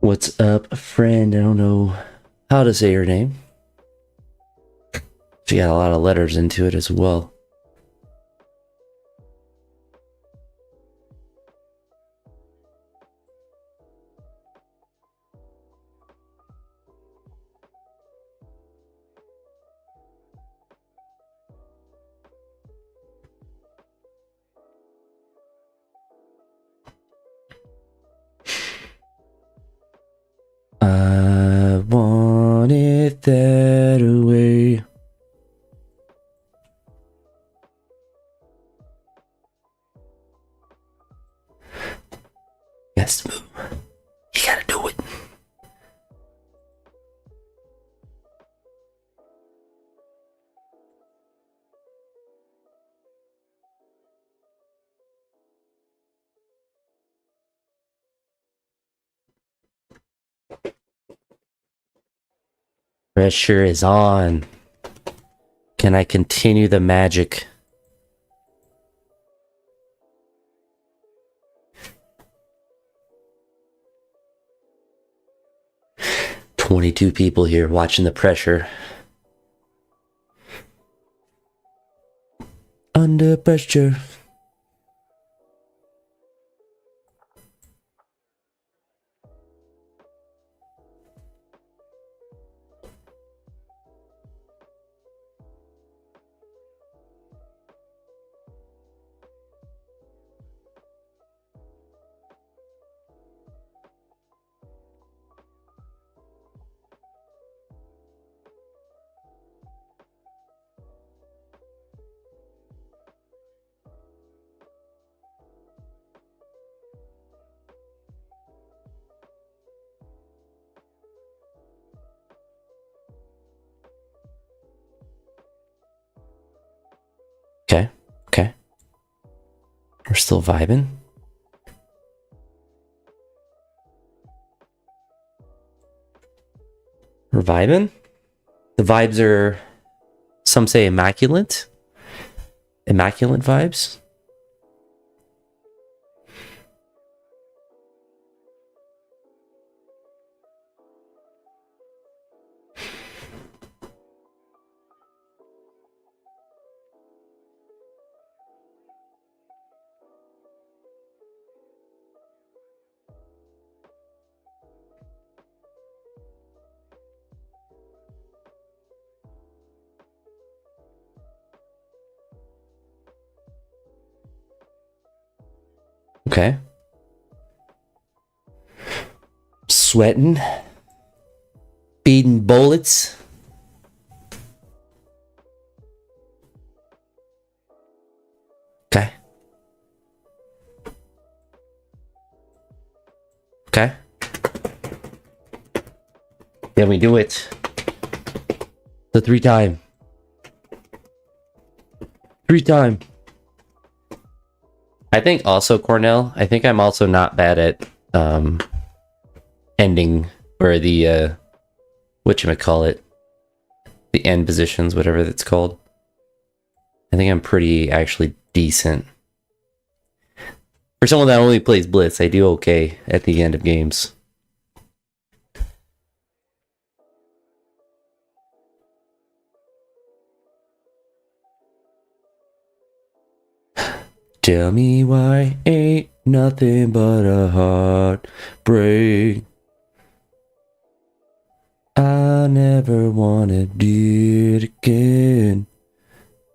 [SPEAKER 1] What's up, friend? I don't know how to say your name. She got a lot of letters into it as well. I want it that way. Yes, move. You gotta do it. Pressure is on. Can I continue the magic? $22 people here watching the pressure. Under pressure. Okay, okay. We're still vibing. We're vibing. The vibes are, some say, immaculate. Immaculate vibes. Okay. Sweating. Beating bullets. Okay. Okay. Then we do it. The 3-time. 3-time. I think also, Cornell, I think I'm also not bad at ending, or the whatchamacallit, the end positions, whatever that's called. I think I'm pretty actually decent. For someone that only plays Blitz, I do okay at the end of games. Tell me why ain't nothing but a heartbreak. I never wanna do it again.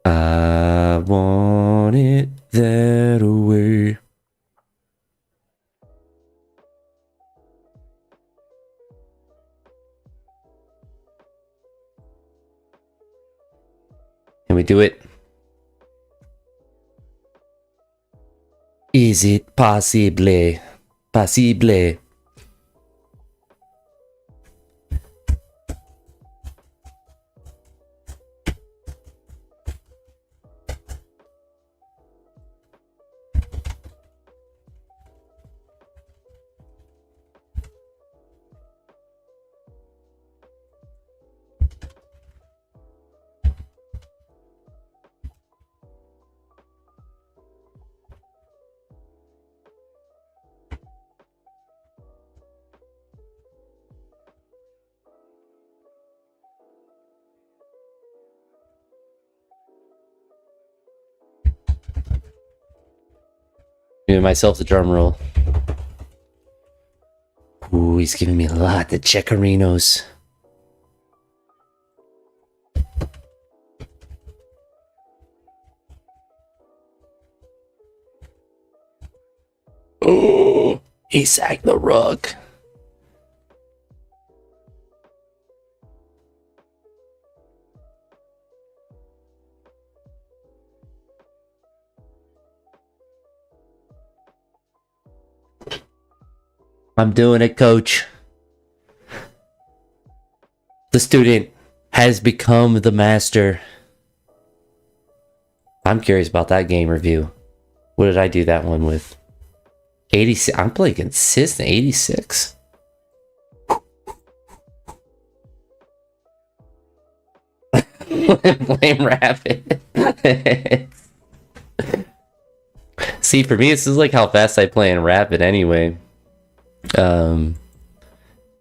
[SPEAKER 1] I want it that way. Can we do it? Is it possible? Possible. Giving myself the drum roll. Ooh, he's giving me a lot of checkerinos. Oh, he sacked the rook. I'm doing it, coach. The student has become the master. I'm curious about that game review. What did I do that one with? 86. I'm playing consistent. 86. Blame Rapid. See, for me, this is like how fast I play in Rapid anyway.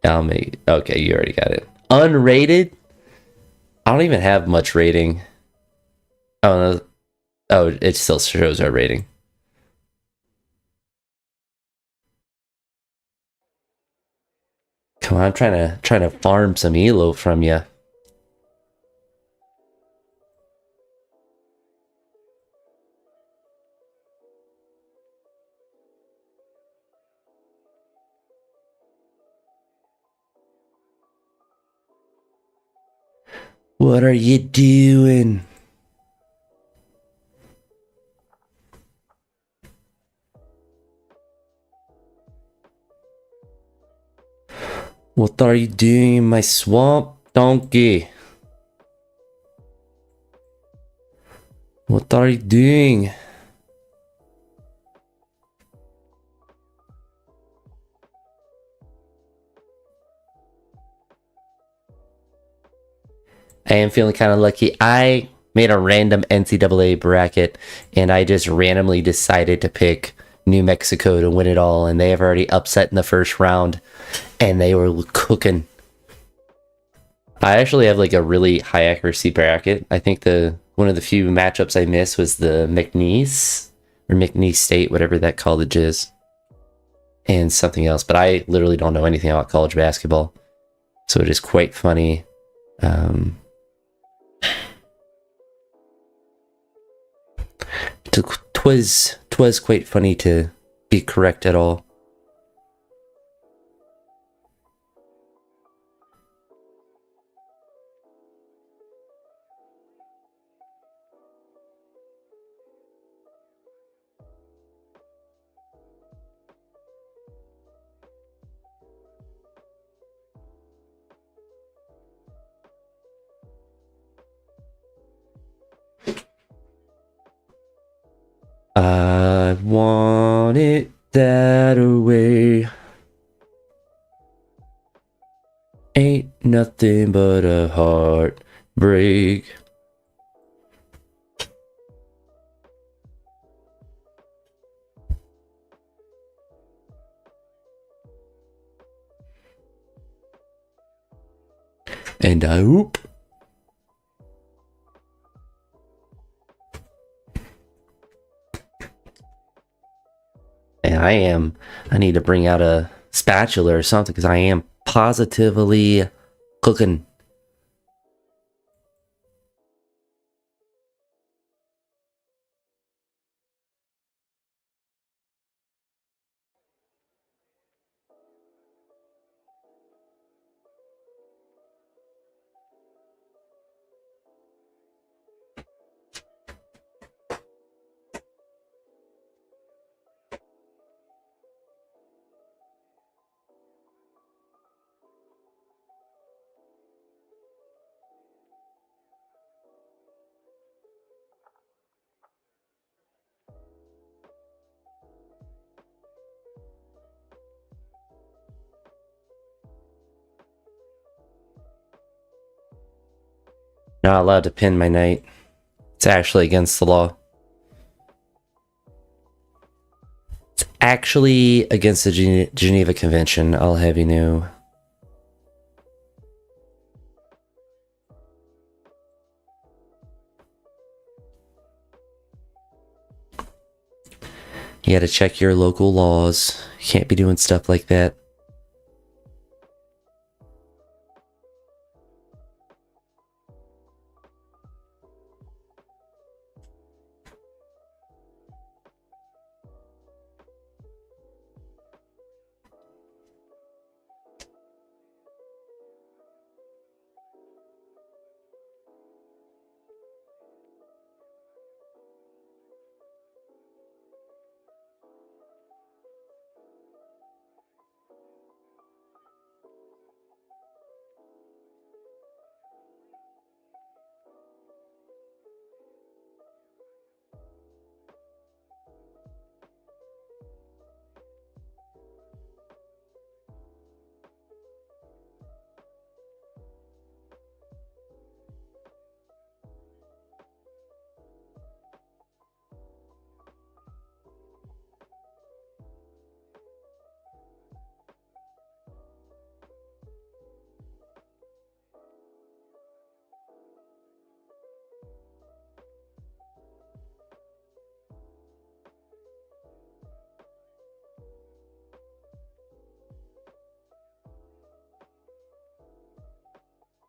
[SPEAKER 1] I'll make. Okay, you already got it. Unrated? I don't even have much rating. Oh, no. Oh, it still shows our rating. Come on, I'm trying to farm some elo from you. What are you doing? What are you doing, my swamp donkey? What are you doing? I am feeling kind of lucky. I made a random NCAA bracket and I just randomly decided to pick New Mexico to win it all, and they have already upset in the first round and they were cooking. I actually have like a really high accuracy bracket. I think one of the few matchups I missed was the McNeese or McNeese State, whatever that college is, and something else. But I literally don't know anything about college basketball, so it is quite funny. Twas quite funny to be correct at all. I want it that way. Ain't nothing but a heartbreak. And I hope. And I need to bring out a spatula or something because I am positively cooking. Not allowed to pin my knight. It's actually against the law. It's actually against the Geneva Convention, I'll have you know. You gotta check your local laws. You can't be doing stuff like that.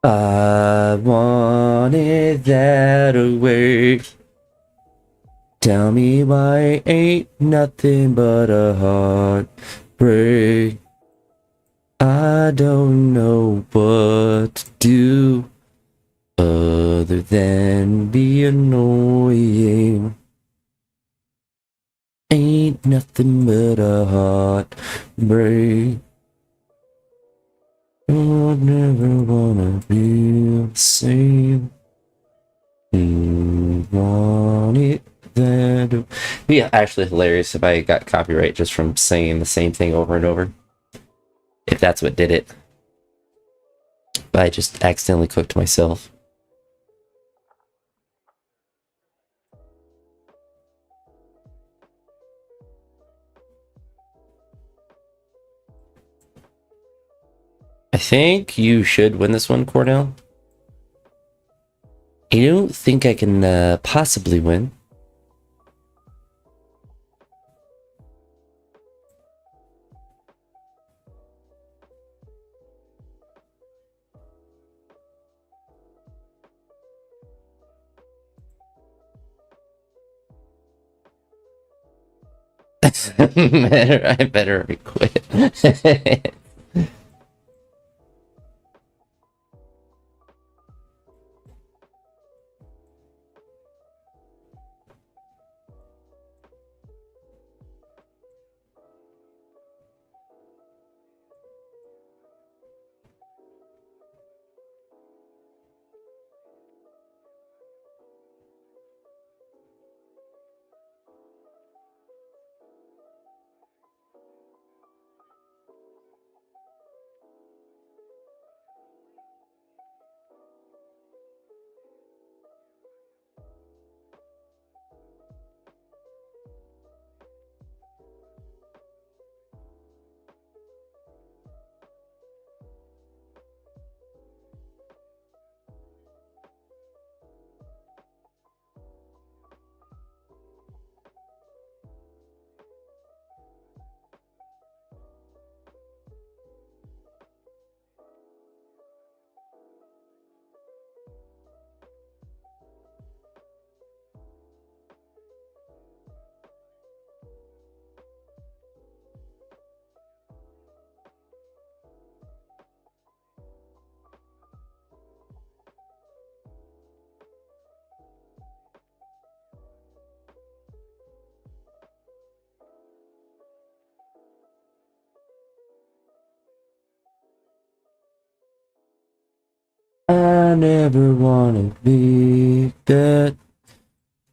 [SPEAKER 1] I wanted that away. Tell me why ain't nothing but a heartbreak. I don't know what to do other than be annoying. Ain't nothing but a heartbreak. I'll never wanna be the same. You want it that it'd be actually hilarious if I got copyright just from saying the same thing over and over. If that's what did it. But I just accidentally cooked myself. I think you should win this one, Cornell. I don't think I can possibly win. I better quit. I never wanna be that.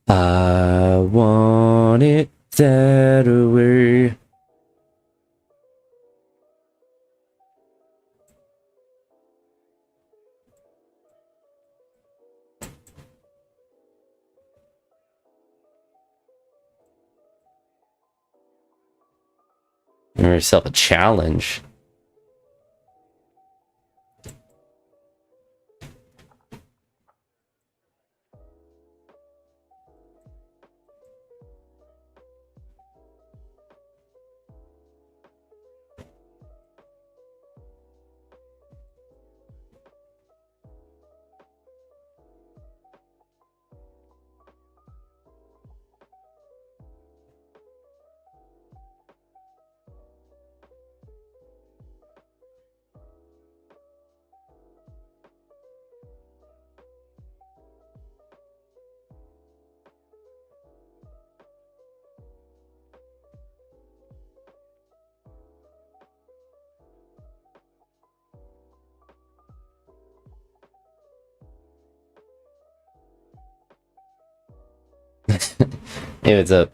[SPEAKER 1] I want it that way. Give yourself a challenge. Hey, what's up?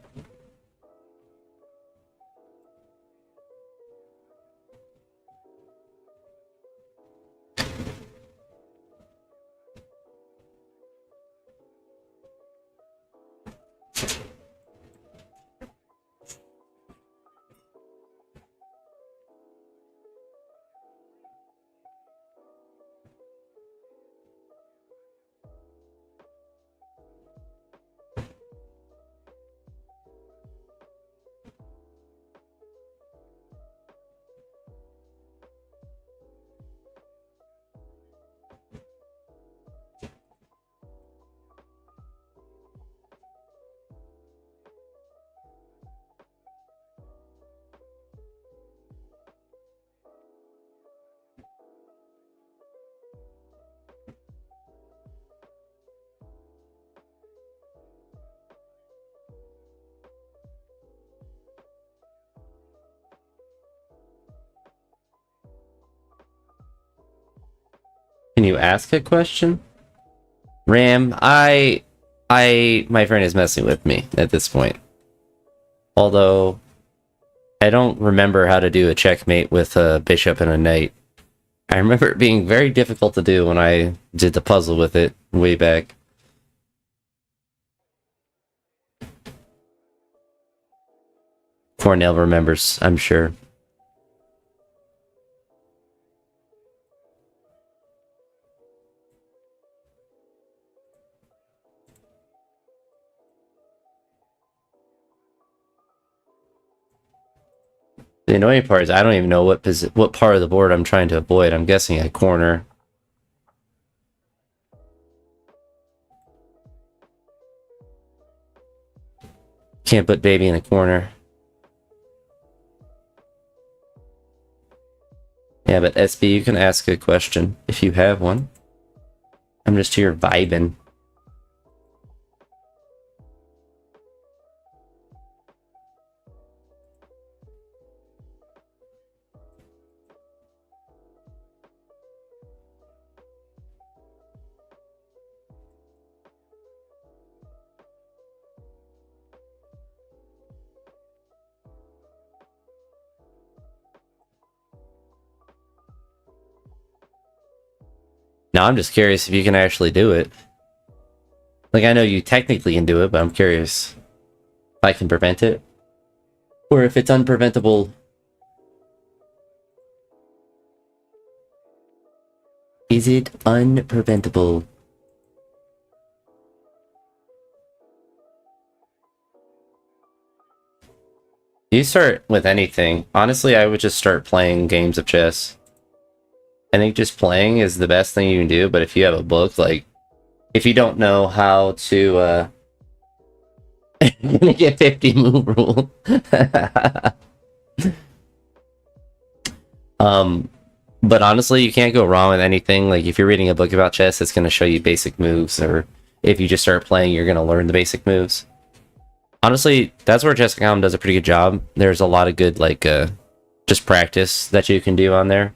[SPEAKER 1] Can you ask a question? Ram, my friend is messing with me at this point. Although, I don't remember how to do a checkmate with a bishop and a knight. I remember it being very difficult to do when I did the puzzle with it way back. Cornell remembers, I'm sure. The annoying part is I don't even know what part of the board I'm trying to avoid. I'm guessing a corner. Can't put baby in a corner. Yeah, but SB, you can ask a question if you have one. I'm just here vibing. Now I'm just curious if you can actually do it. Like, I know you technically can do it, but I'm curious if I can prevent it. Or if it's unpreventable. Is it unpreventable? You start with anything. Honestly, I would just start playing games of chess. I think just playing is the best thing you can do, but if you have a book, like, if you don't know how to, you're gonna get 50 move rule. um, but honestly, you can't go wrong with anything. Like, if you're reading a book about chess, it's gonna show you basic moves, or if you just start playing, you're gonna learn the basic moves. Honestly, that's where Chess.com does a pretty good job. There's a lot of good, like, just practice that you can do on there.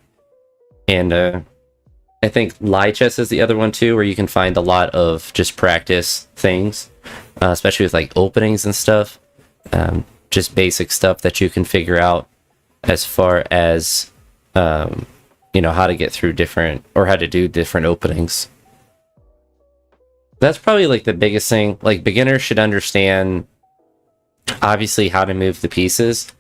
[SPEAKER 1] And, I think Lie Chess is the other one too, where you can find a lot of just practice things, especially with like openings and stuff. Just basic stuff that you can figure out as far as, how to get through different, or how to do different openings. That's probably like the biggest thing. Like, beginners should understand, obviously, how to move the pieces.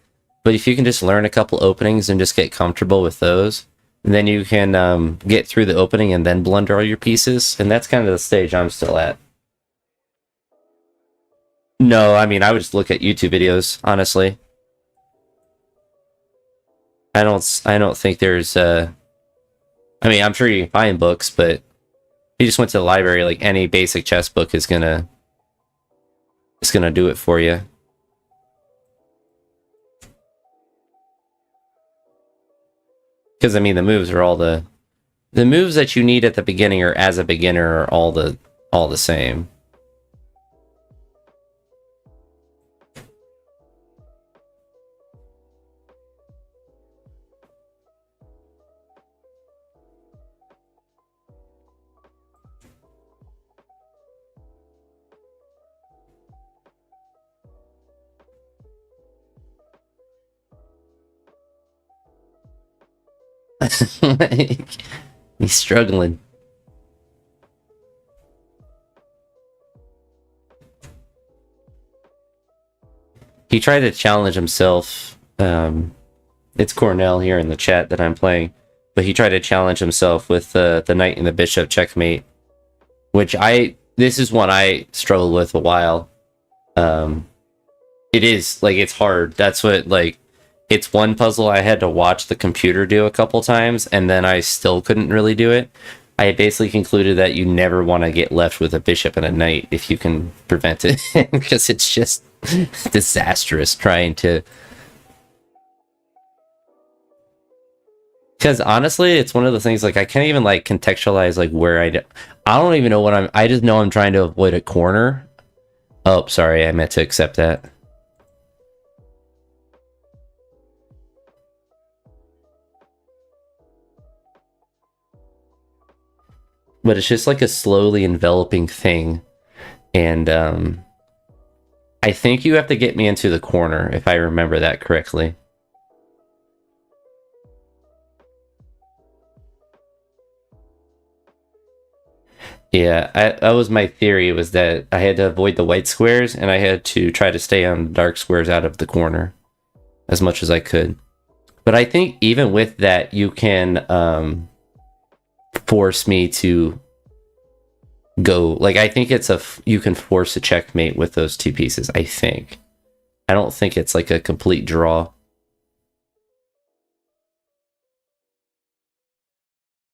[SPEAKER 1] But if you can just learn a couple openings and just get comfortable with those, then you can get through the opening and then blunder all your pieces. And that's kind of the stage I'm still at. No, I mean, I would just look at YouTube videos, honestly. I don't think there's I mean, I'm sure you can find books, but if you just went to the library, like, any basic chess book is gonna do it for you. Because I mean, the moves are all the moves that you need at the beginning, or as a beginner, are all the same. Like, he's struggling. He tried to challenge himself. It's Cornell here in the chat that I'm playing, but he tried to challenge himself with the knight and the bishop checkmate, which this is one I struggled with a while. It is like it's hard. That's what like it's one puzzle I had to watch the computer do a couple times, and then I still couldn't really do it. I basically concluded that you never want to get left with a bishop and a knight if you can prevent it, because it's just disastrous trying to. Because honestly, it's one of the things like I can't even like contextualize like where I don't even know what I just know I'm trying to avoid a corner. Oh, sorry, I meant to accept that. But it's just like a slowly enveloping thing. And I think you have to get me into the corner, if I remember that correctly. Yeah, that was my theory, was that I had to avoid the white squares, and I had to try to stay on dark squares out of the corner as much as I could. But I think even with that, you can force me to go. Like, I think you can force a checkmate with those two pieces, I think. I don't think it's like a complete draw.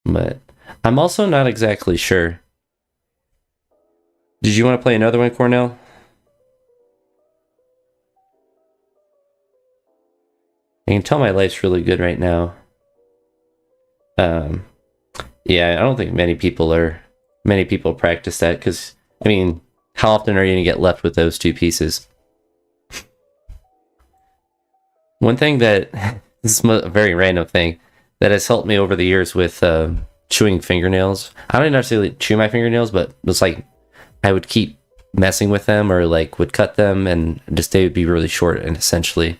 [SPEAKER 1] But I'm also not exactly sure. Did you want to play another one, Cornell? I can tell my life's really good right now. Yeah, I don't think many people practice that, because I mean, how often are you gonna get left with those two pieces? One thing that this is a very random thing that has helped me over the years with chewing fingernails. I don't necessarily chew my fingernails, but it's like I would keep messing with them, or like would cut them, and just they would be really short, and essentially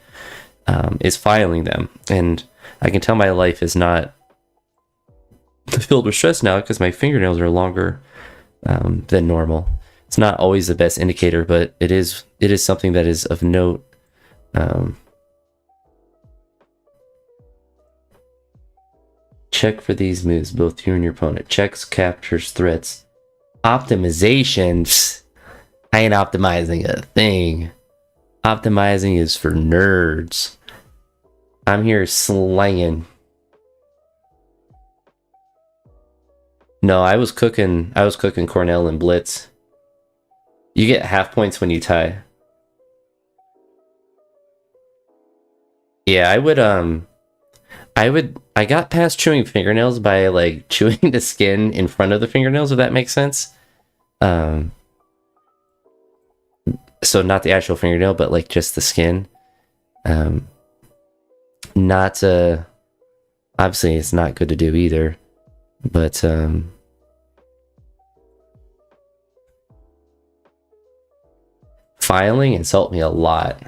[SPEAKER 1] is filing them. And I can tell my life is not filled with stress now because my fingernails are longer than normal. It's not always the best indicator, but it is something that is of note. Check for these moves, both you and your opponent. Checks, captures, threats. Optimization. Psst, I ain't optimizing a thing. Optimizing is for nerds. I'm here slanging. No, I was cooking Cornell and Blitz. You get half points when you tie. Yeah, I got past chewing fingernails by like chewing the skin in front of the fingernails, if that makes sense. So not the actual fingernail, but like just the skin. Not obviously it's not good to do either, but filing has helped me a lot.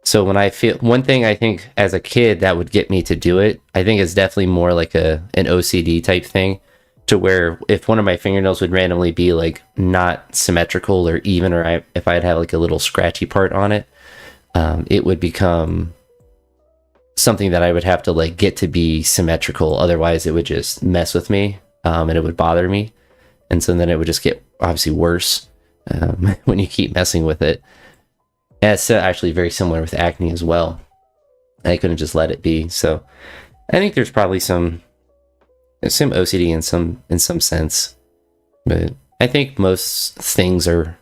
[SPEAKER 1] So when I feel one thing, I think as a kid that would get me to do it, I think it's definitely more like an OCD type thing, to where if one of my fingernails would randomly be like not symmetrical or even, or if I'd have like a little scratchy part on it, it would become something that I would have to like get to be symmetrical. Otherwise it would just mess with me, and it would bother me. And so then it would just get obviously worse when you keep messing with it. And it's actually very similar with acne as well. I couldn't just let it be. So I think there's probably some OCD in some sense, but I think most things are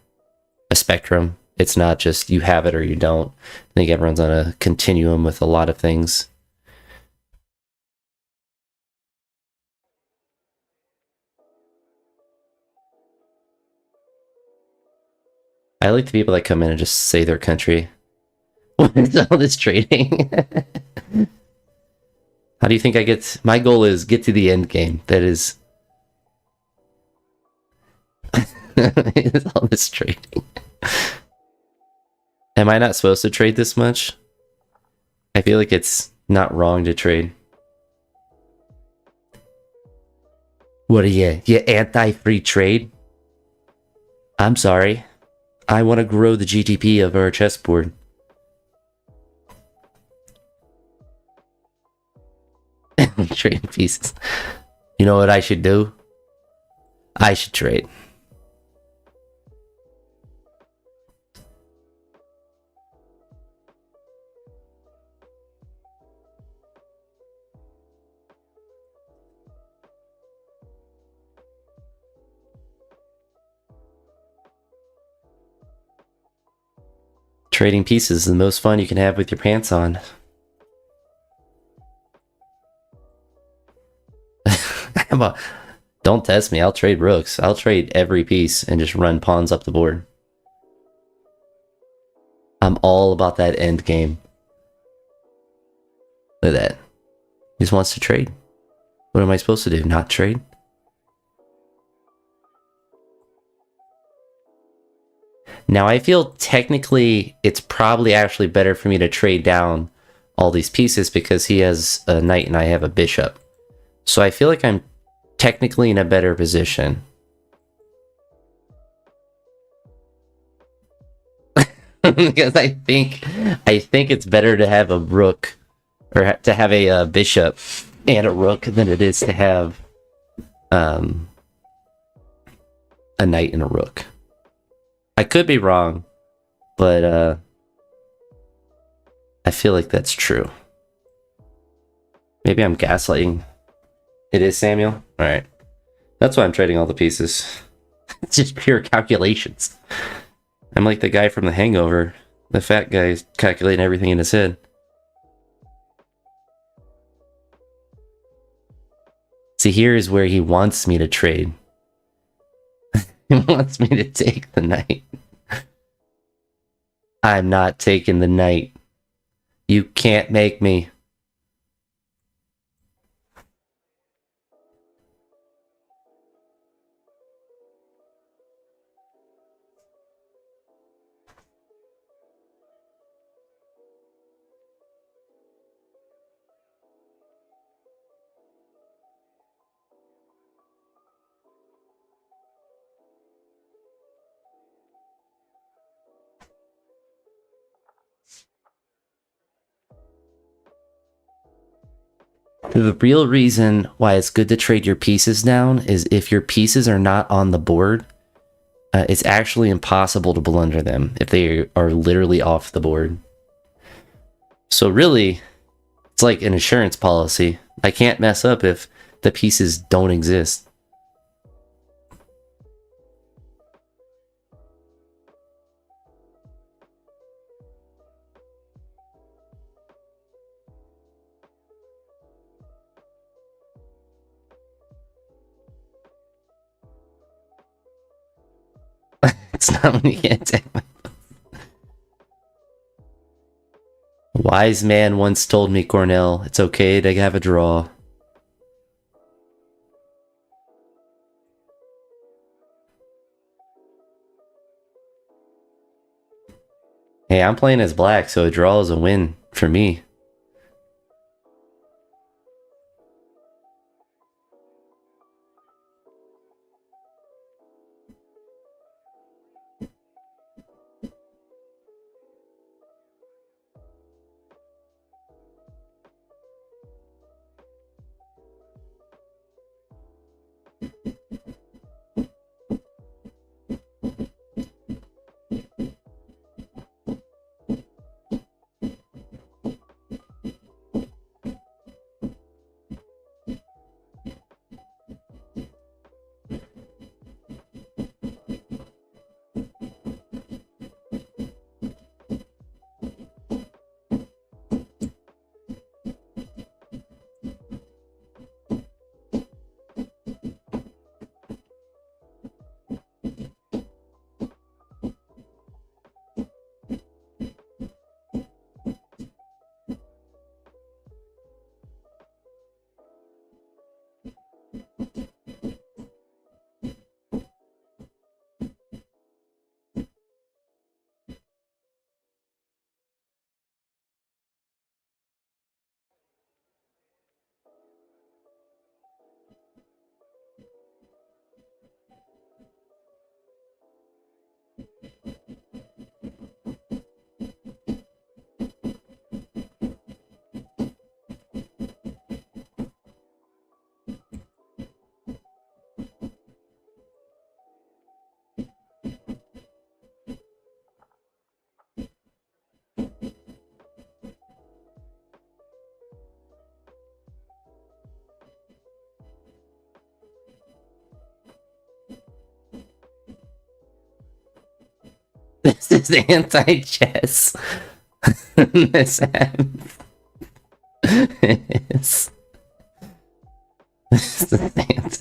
[SPEAKER 1] a spectrum. It's not just you have it or you don't. I think everyone's on a continuum with a lot of things. I like the people that come in and just say their country. What is all this trading? How do you think I get? My goal is get to the end game. That is all this trading. Am I not supposed to trade this much? I feel like it's not wrong to trade. What are you anti-free trade? I'm sorry. I want to grow the GDP of our chessboard. Trading pieces. You know what I should do? I should trade. Trading pieces is the most fun you can have with your pants on. Don't test me. I'll trade rooks. I'll trade every piece and just run pawns up the board. I'm all about that end game. Look at that. He just wants to trade. What am I supposed to do? Not trade? Now I feel technically it's probably actually better for me to trade down all these pieces because he has a knight and I have a bishop. So I feel like I'm technically in a better position. Because I think it's better to have a rook or to have a bishop and a rook than it is to have a knight and a rook. I could be wrong, but I feel like that's true. Maybe I'm gaslighting. It is Samuel? Alright. That's why I'm trading all the pieces. It's just pure calculations. I'm like the guy from The Hangover. The fat guy calculating everything in his head. See, here is where he wants me to trade. He wants me to take the knight. I'm not taking the knight. You can't make me. The real reason why it's good to trade your pieces down is if your pieces are not on the board, it's actually impossible to blunder them if they are literally off the board. So really, it's like an insurance policy. I can't mess up if the pieces don't exist. It's not when you can't take my... A wise man once told me, Cornell, it's okay to have a draw. Hey, I'm playing as black, so a draw is a win for me. This is anti-chess. This happens. This is anti.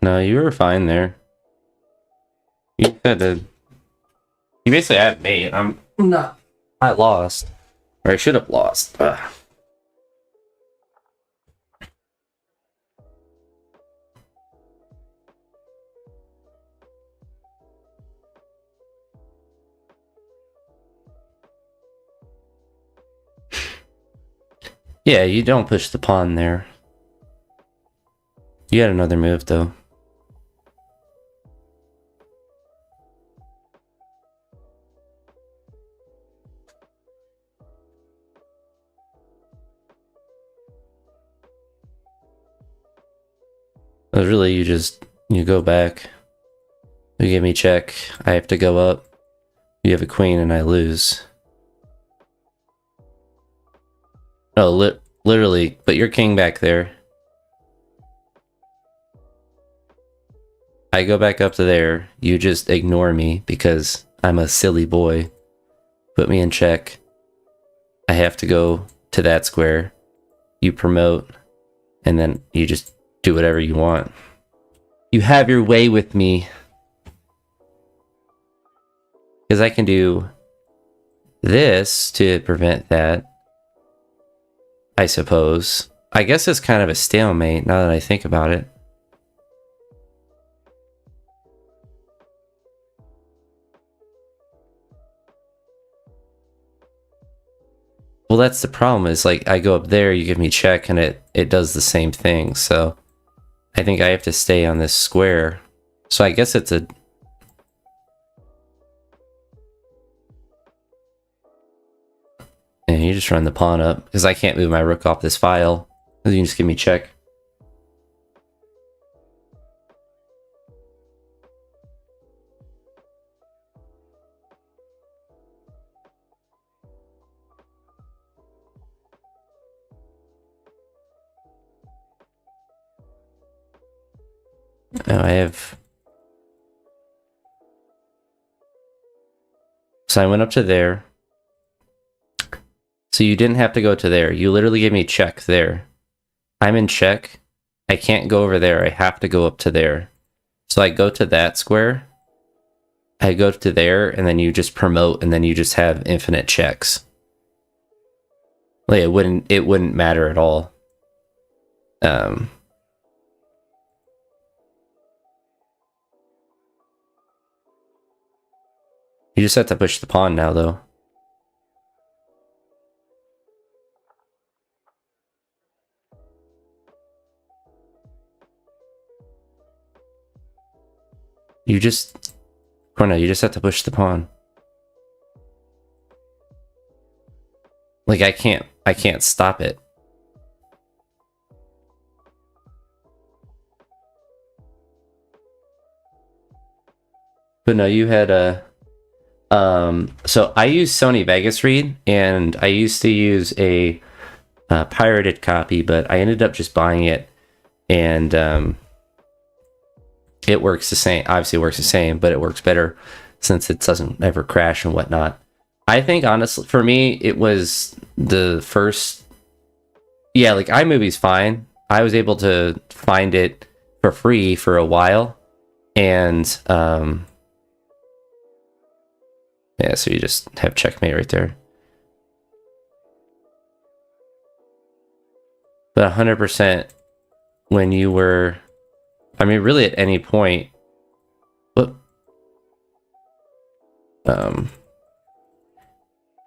[SPEAKER 1] No, you were fine there. You had to. You basically had me. I'm not. I lost, or I should have lost. Ugh. Yeah, you don't push the pawn there. You had another move though. But really, you go back. You give me check. I have to go up. You have a queen and I lose. No, literally, put your king back there. I go back up to there. You just ignore me because I'm a silly boy. Put me in check. I have to go to that square. You promote. And then you just do whatever you want. You have your way with me. Because I can do this to prevent that. I suppose. I guess it's kind of a stalemate now that I think about it. Well, that's the problem, is like I go up there, you give me check, and it does the same thing. So I think I have to stay on this square. So I guess it's a... And you just run the pawn up, because I can't move my rook off this file. You can just give me check. Oh, I have... So I went up to there. So you didn't have to go to there. You literally gave me check there. I'm in check. I can't go over there. I have to go up to there. So I go to that square. I go to there, and then you just promote, and then you just have infinite checks. Like it wouldn't matter at all. You just have to push the pawn now, though. You just... Oh no, you just have to push the pawn. Like, I can't stop it. But no, you had a... so I use Sony Vegas Read, and I used to use a pirated copy, but I ended up just buying it, and it works the same. Obviously, it works the same, but it works better since it doesn't ever crash and whatnot. I think, honestly, for me, it was the first... Yeah, like, iMovie's fine. I was able to find it for free for a while, and yeah, so you just have checkmate right there. But 100% when you were... I mean, really at any point... But,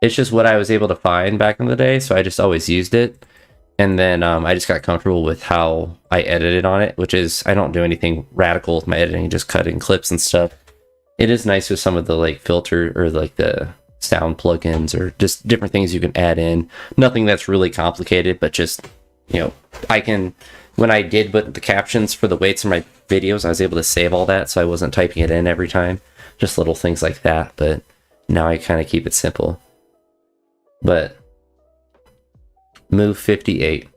[SPEAKER 1] it's just what I was able to find back in the day, so I just always used it. And then I just got comfortable with how I edited on it, which is I don't do anything radical with my editing, just cutting clips and stuff. It is nice with some of the like filter or like the sound plugins or just different things you can add in. Nothing that's really complicated, but just, you know, I can, when I did put the captions for the weights in my videos, I was able to save all that, so I wasn't typing it in every time. Just little things like that, but now I kind of keep it simple. But move 58.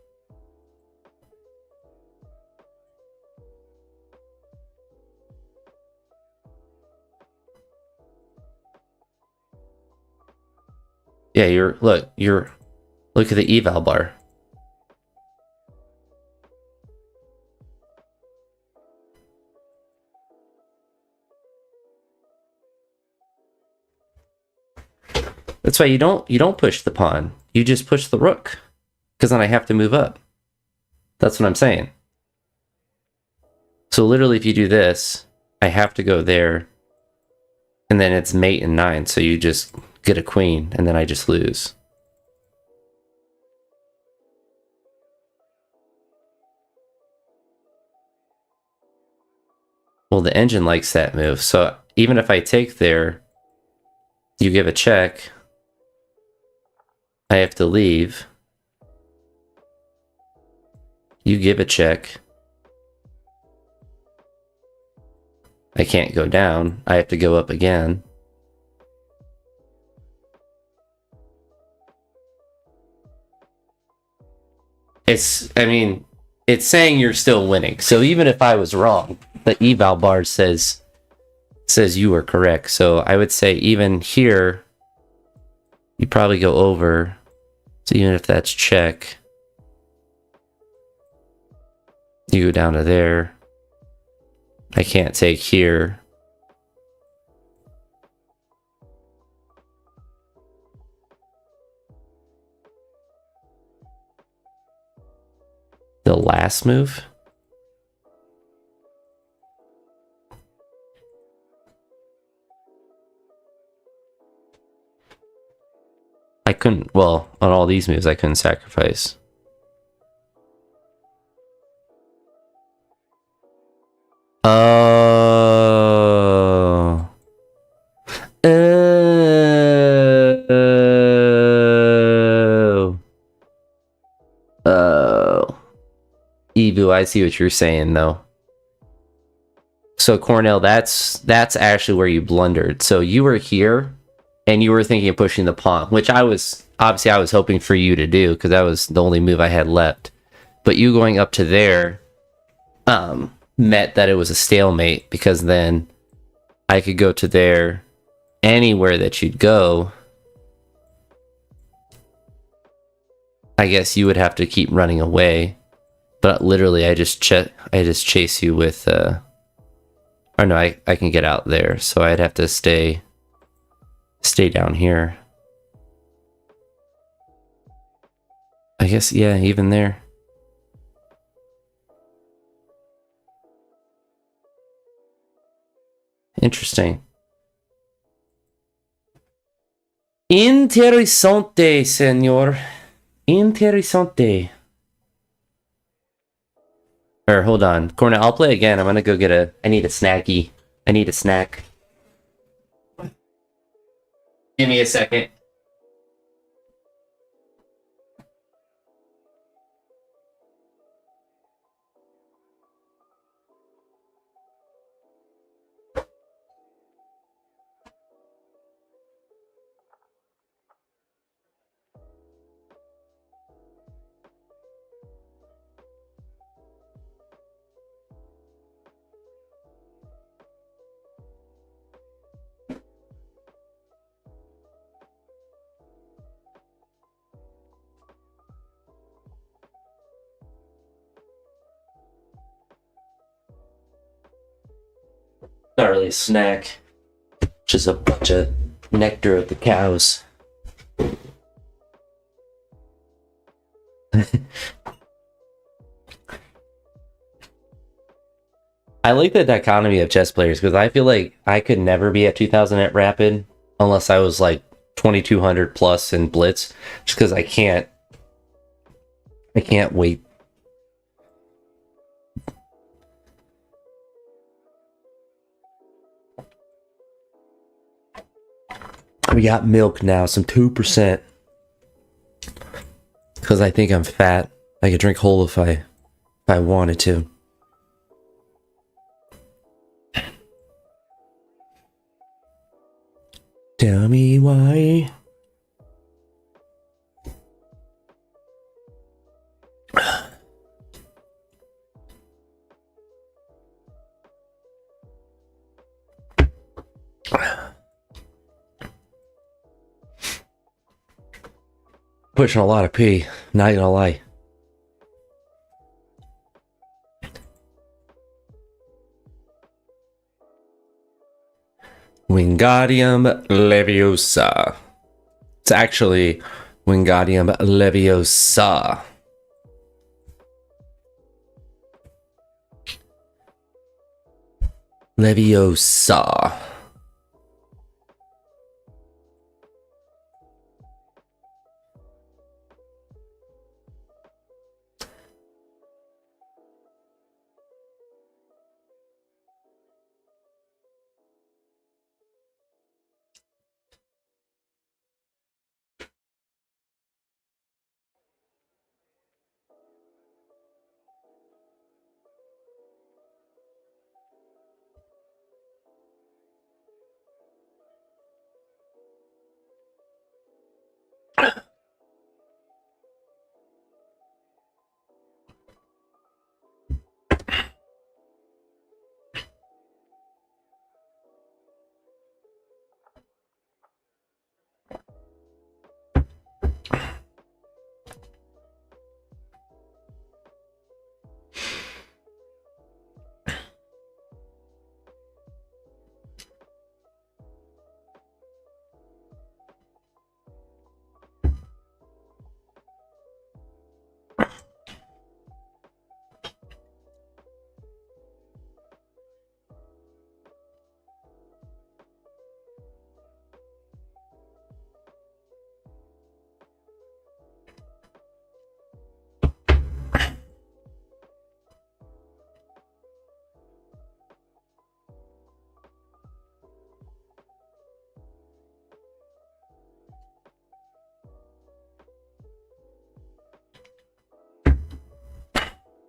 [SPEAKER 1] Yeah, look at the eval bar. That's why you don't push the pawn. You just push the rook. Because then I have to move up. That's what I'm saying. So literally if you do this, I have to go there. And then it's mate and 9, so you just get a queen, and then I just lose. Well, the engine likes that move, so even if I take there, you give a check, I have to leave. You give a check. I can't go down. I have to go up again. I mean, it's saying you're still winning. So even if I was wrong, the eval bar says you were correct. So I would say even here, you probably go over. So even if that's check, you go down to there. I can't take here. The last move? I couldn't, well, on all these moves, I couldn't sacrifice. Oh. Oh. Oh. Ebu, I see what you're saying, though. So, Cornell, that's actually where you blundered. So, you were here, and you were thinking of pushing the pawn, which I was hoping for you to do, because that was the only move I had left. But you going up to there meant that it was a stalemate, because then I could go to there anywhere that you'd go. I guess you would have to keep running away. But literally, I just chase you with... or no, I can get out there, so I'd have to stay down here. I guess, yeah, even there. Interesting. Interesante, señor. Interesante. Or hold on. Corner, I'll play again. I'm gonna go get a... I need a snacky. I need a snack. Give me a second. Not really a snack. Just a bunch of nectar of the cows. I like the dichotomy of chess players because I feel like I could never be at 2000 at Rapid unless I was like 2200 plus in Blitz, just because I can't wait. We got milk now, some 2%. Because I think I'm fat. I could drink whole if I wanted to. Tell me why. Pushing a lot of pee, not gonna lie. Wingardium Leviosa. It's actually Wingardium Leviosa. Leviosa.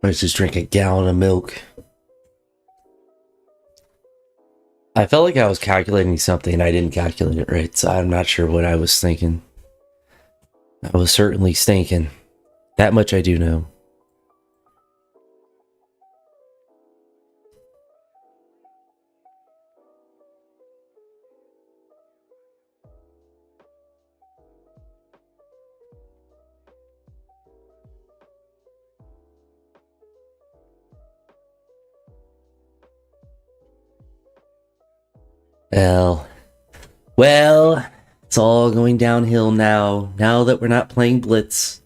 [SPEAKER 1] Let's just drink a gallon of milk. I felt like I was calculating something and I didn't calculate it right, so I'm not sure what I was thinking. I was certainly stinking. That much I do know. Well, it's all going downhill now that we're not playing Blitz.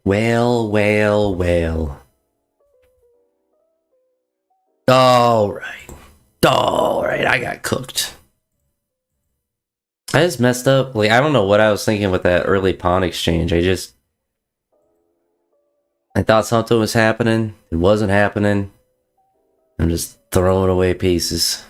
[SPEAKER 1] Well, well, well. Alright. Alright, I got cooked. I just messed up. Like, I don't know what I was thinking with that early pawn exchange. I thought something was happening. It wasn't happening. I'm just throwing away pieces.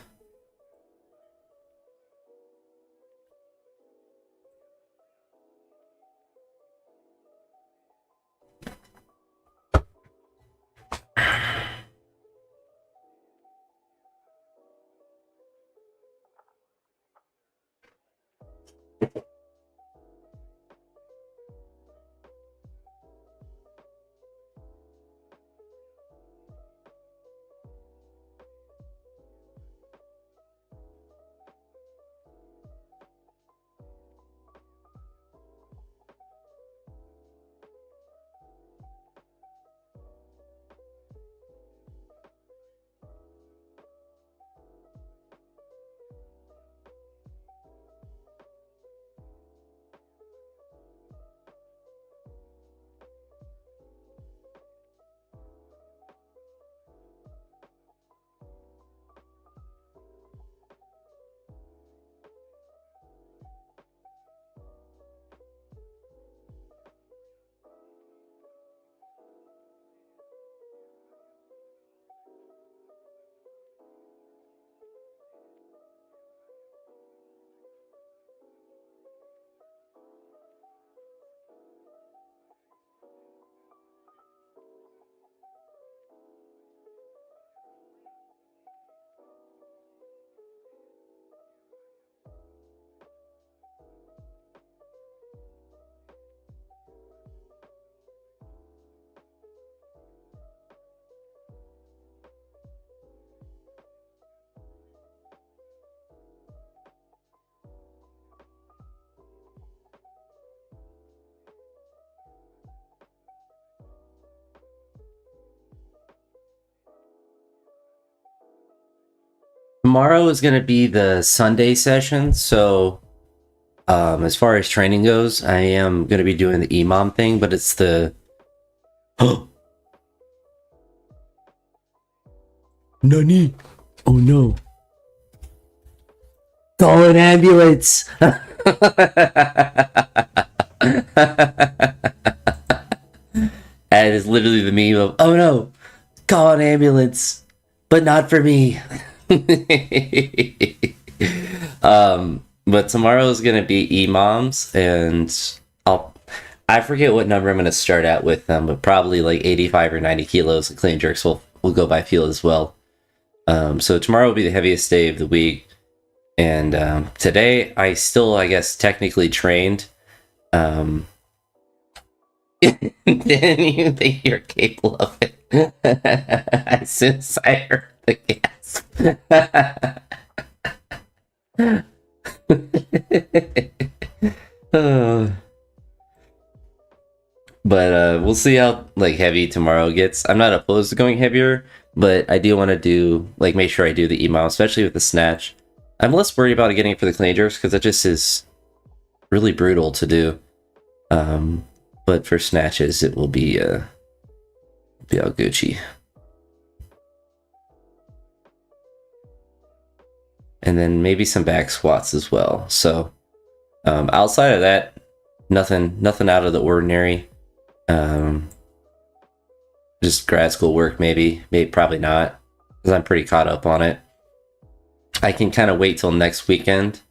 [SPEAKER 1] Tomorrow is going to be the Sunday session, so as far as training goes, I am going to be doing the imam thing, but it's the... Nani? Oh no. Call an ambulance! That is literally the meme of, oh no, call an ambulance, but not for me. But tomorrow is gonna be imams, and I forget what number I'm gonna start out with them, but probably like 85 or 90 kilos. Clean jerks will go by field as well. So tomorrow will be the heaviest day of the week, and today I still, I guess, technically trained. Then you think you're capable of it. As soon as I heard the gasp. But we'll see how like heavy tomorrow gets. I'm not opposed to going heavier, but I do want to do like make sure I do the email, especially with the snatch. I'm less worried about getting it for the clean jerks because it just is really brutal to do. But for snatches, it will be all Gucci. And then maybe some back squats as well. So outside of that, nothing out of the ordinary. Just grad school work, maybe probably not, because I'm pretty caught up on it. I can kind of wait till next weekend,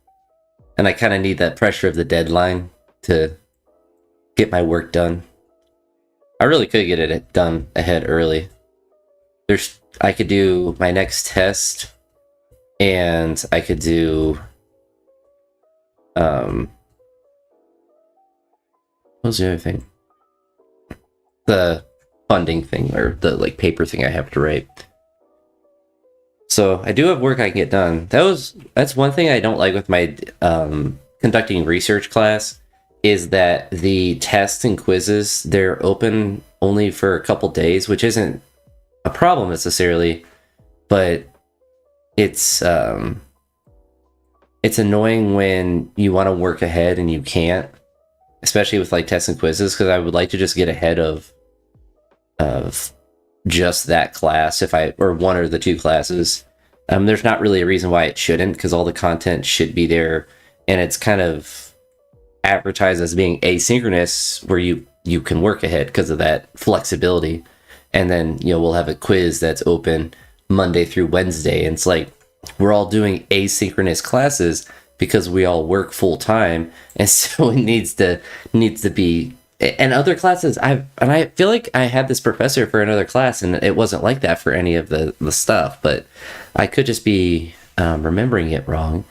[SPEAKER 1] and I kind of need that pressure of the deadline to get my work done. I really could get it done ahead early. I could do my next test, and I could do what was the other thing? The funding thing, or the like paper thing I have to write. So I do have work I can get done. That's one thing I don't like with my conducting research class, is that the tests and quizzes, they're open only for a couple days, which isn't a problem necessarily, but it's annoying when you want to work ahead and you can't. especially with like tests and quizzes, because I would like to just get ahead of just that class if I or one or the two classes. There's not really a reason why it shouldn't, because all the content should be there, and it's kind of advertised as being asynchronous, where you can work ahead because of that flexibility. And then we'll have a quiz that's open Monday through Wednesday, and it's like we're all doing asynchronous classes because we all work full time, and so it needs to be. And other classes, I feel like I had this professor for another class, and it wasn't like that for any of the stuff. But I could just be remembering it wrong.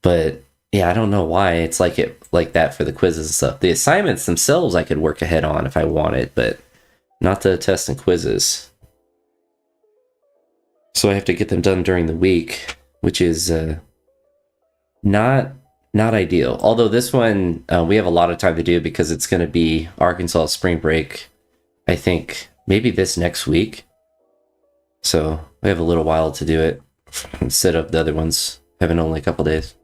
[SPEAKER 1] But yeah, I don't know why it's like that for the quizzes and stuff. The assignments themselves I could work ahead on if I wanted, but not the tests and quizzes. So I have to get them done during the week, which is not not ideal. Although this one we have a lot of time to do because it's going to be Arkansas spring break. I think maybe this next week. So we have a little while to do it instead of the other ones having only a couple days.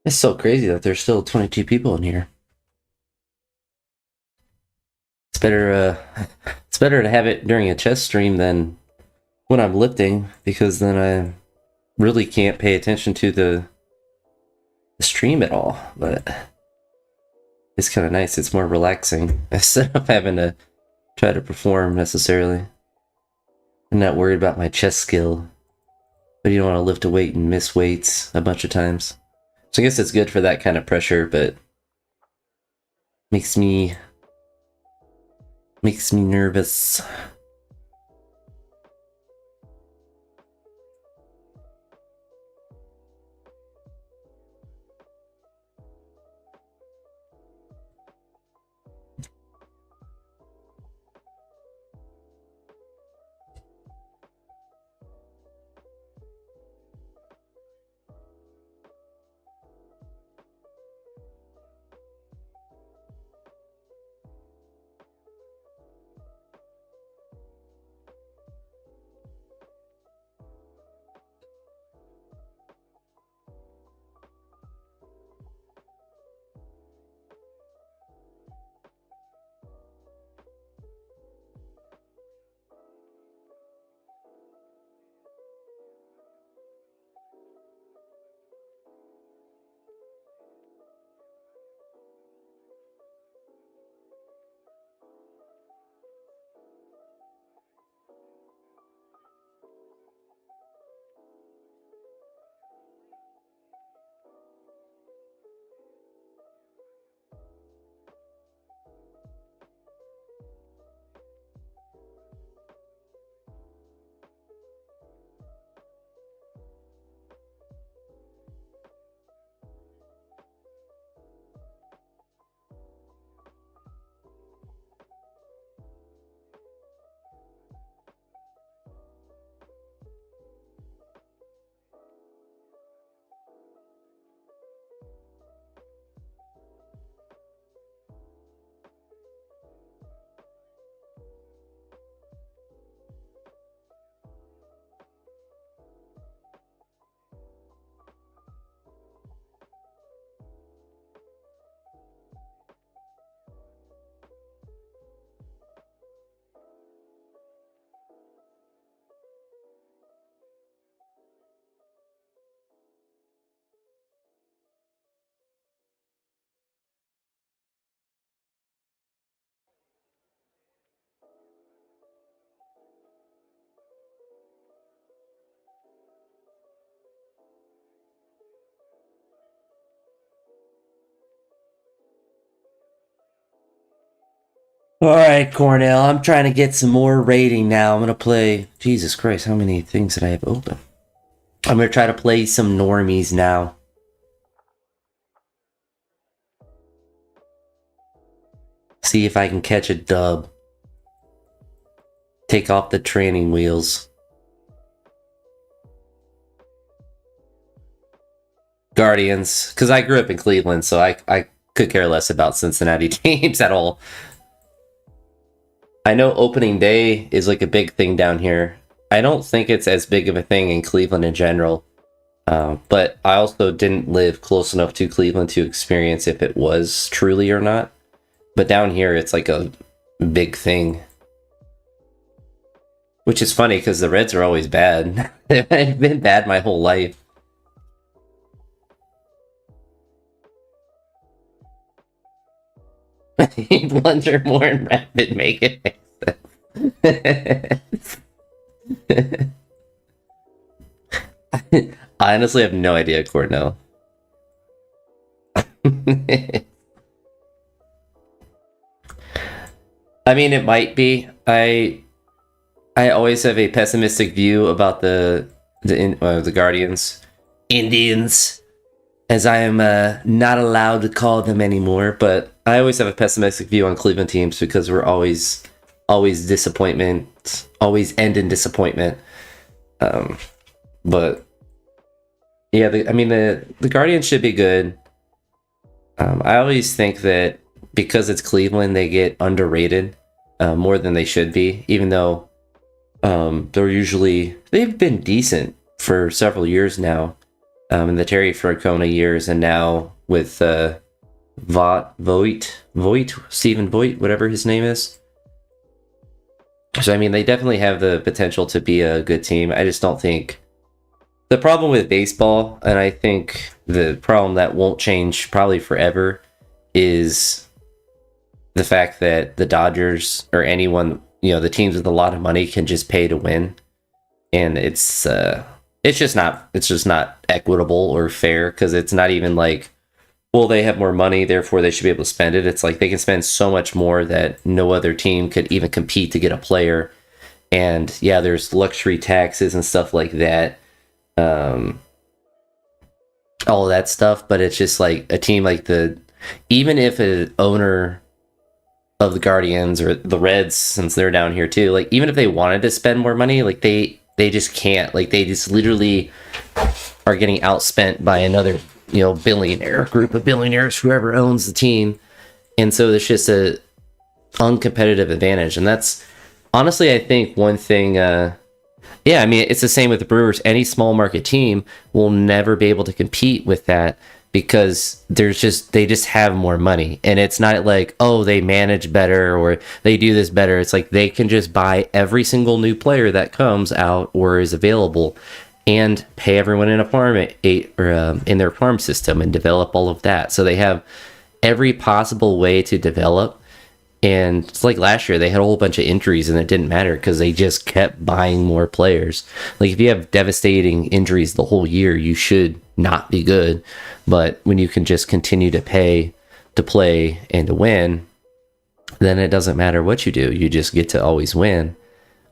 [SPEAKER 1] It's so crazy that there's still 22 people in here. It's better. It's better to have it during a chess stream than when I'm lifting, because then I really can't pay attention to the stream at all. But it's kind of nice. It's more relaxing instead of having to try to perform necessarily. I'm not worried about my chess skill, but you don't want to lift a weight and miss weights a bunch of times. So I guess it's good for that kind of pressure, but makes me nervous. Alright, Cornell, I'm trying to get some more rating now. I'm gonna play. Jesus Christ, how many things did I have open? I'm gonna try to play some normies now. See if I can catch a dub. Take off the training wheels. Guardians, because I grew up in Cleveland, so I could care less about Cincinnati teams at all. I know opening day is like a big thing down here. I don't think it's as big of a thing in Cleveland in general. But I also didn't live close enough to Cleveland to experience if it was truly or not. But down here, it's like a big thing. Which is funny because the Reds are always bad. They've been bad my whole life. Blunder more and rapid make it make sense. I honestly have no idea, Cornell. I mean, it might be. I always have a pessimistic view about the Guardians, Indians, as I am not allowed to call them anymore. But I always have a pessimistic view on Cleveland teams because we're always disappointment, always end in disappointment. But yeah, the Guardians should be good. I always think that because it's Cleveland, they get underrated more than they should be, even though they've been decent for several years now, in the Terry Francona years, and now with Stephen Voigt, whatever his name is. So I mean, they definitely have the potential to be a good team. I just don't think the problem with baseball, and I think the problem that won't change probably forever, is the fact that the Dodgers or anyone, the teams with a lot of money can just pay to win, and it's just not equitable or fair, because it's not even like, well, they have more money, therefore they should be able to spend it. It's like they can spend so much more that no other team could even compete to get a player. And yeah, there's luxury taxes and stuff like that, all of that stuff. But it's just like a team like even if an owner of the Guardians or the Reds, since they're down here too, like even if they wanted to spend more money, like they just can't. Like they just literally are getting outspent by another billionaire group of billionaires, whoever owns the team. And so there's just a uncompetitive advantage. And that's honestly, I think one thing, I mean, it's the same with the Brewers. Any small market team will never be able to compete with that, because they just have more money. And it's not like, oh, they manage better or they do this better. It's like they can just buy every single new player that comes out or is available and pay everyone in a farm in their farm system and develop all of that. So they have every possible way to develop. And it's like last year, they had a whole bunch of injuries and it didn't matter because they just kept buying more players. Like if you have devastating injuries the whole year, you should not be good. But when you can just continue to pay to play and to win, then it doesn't matter what you do. You just get to always win.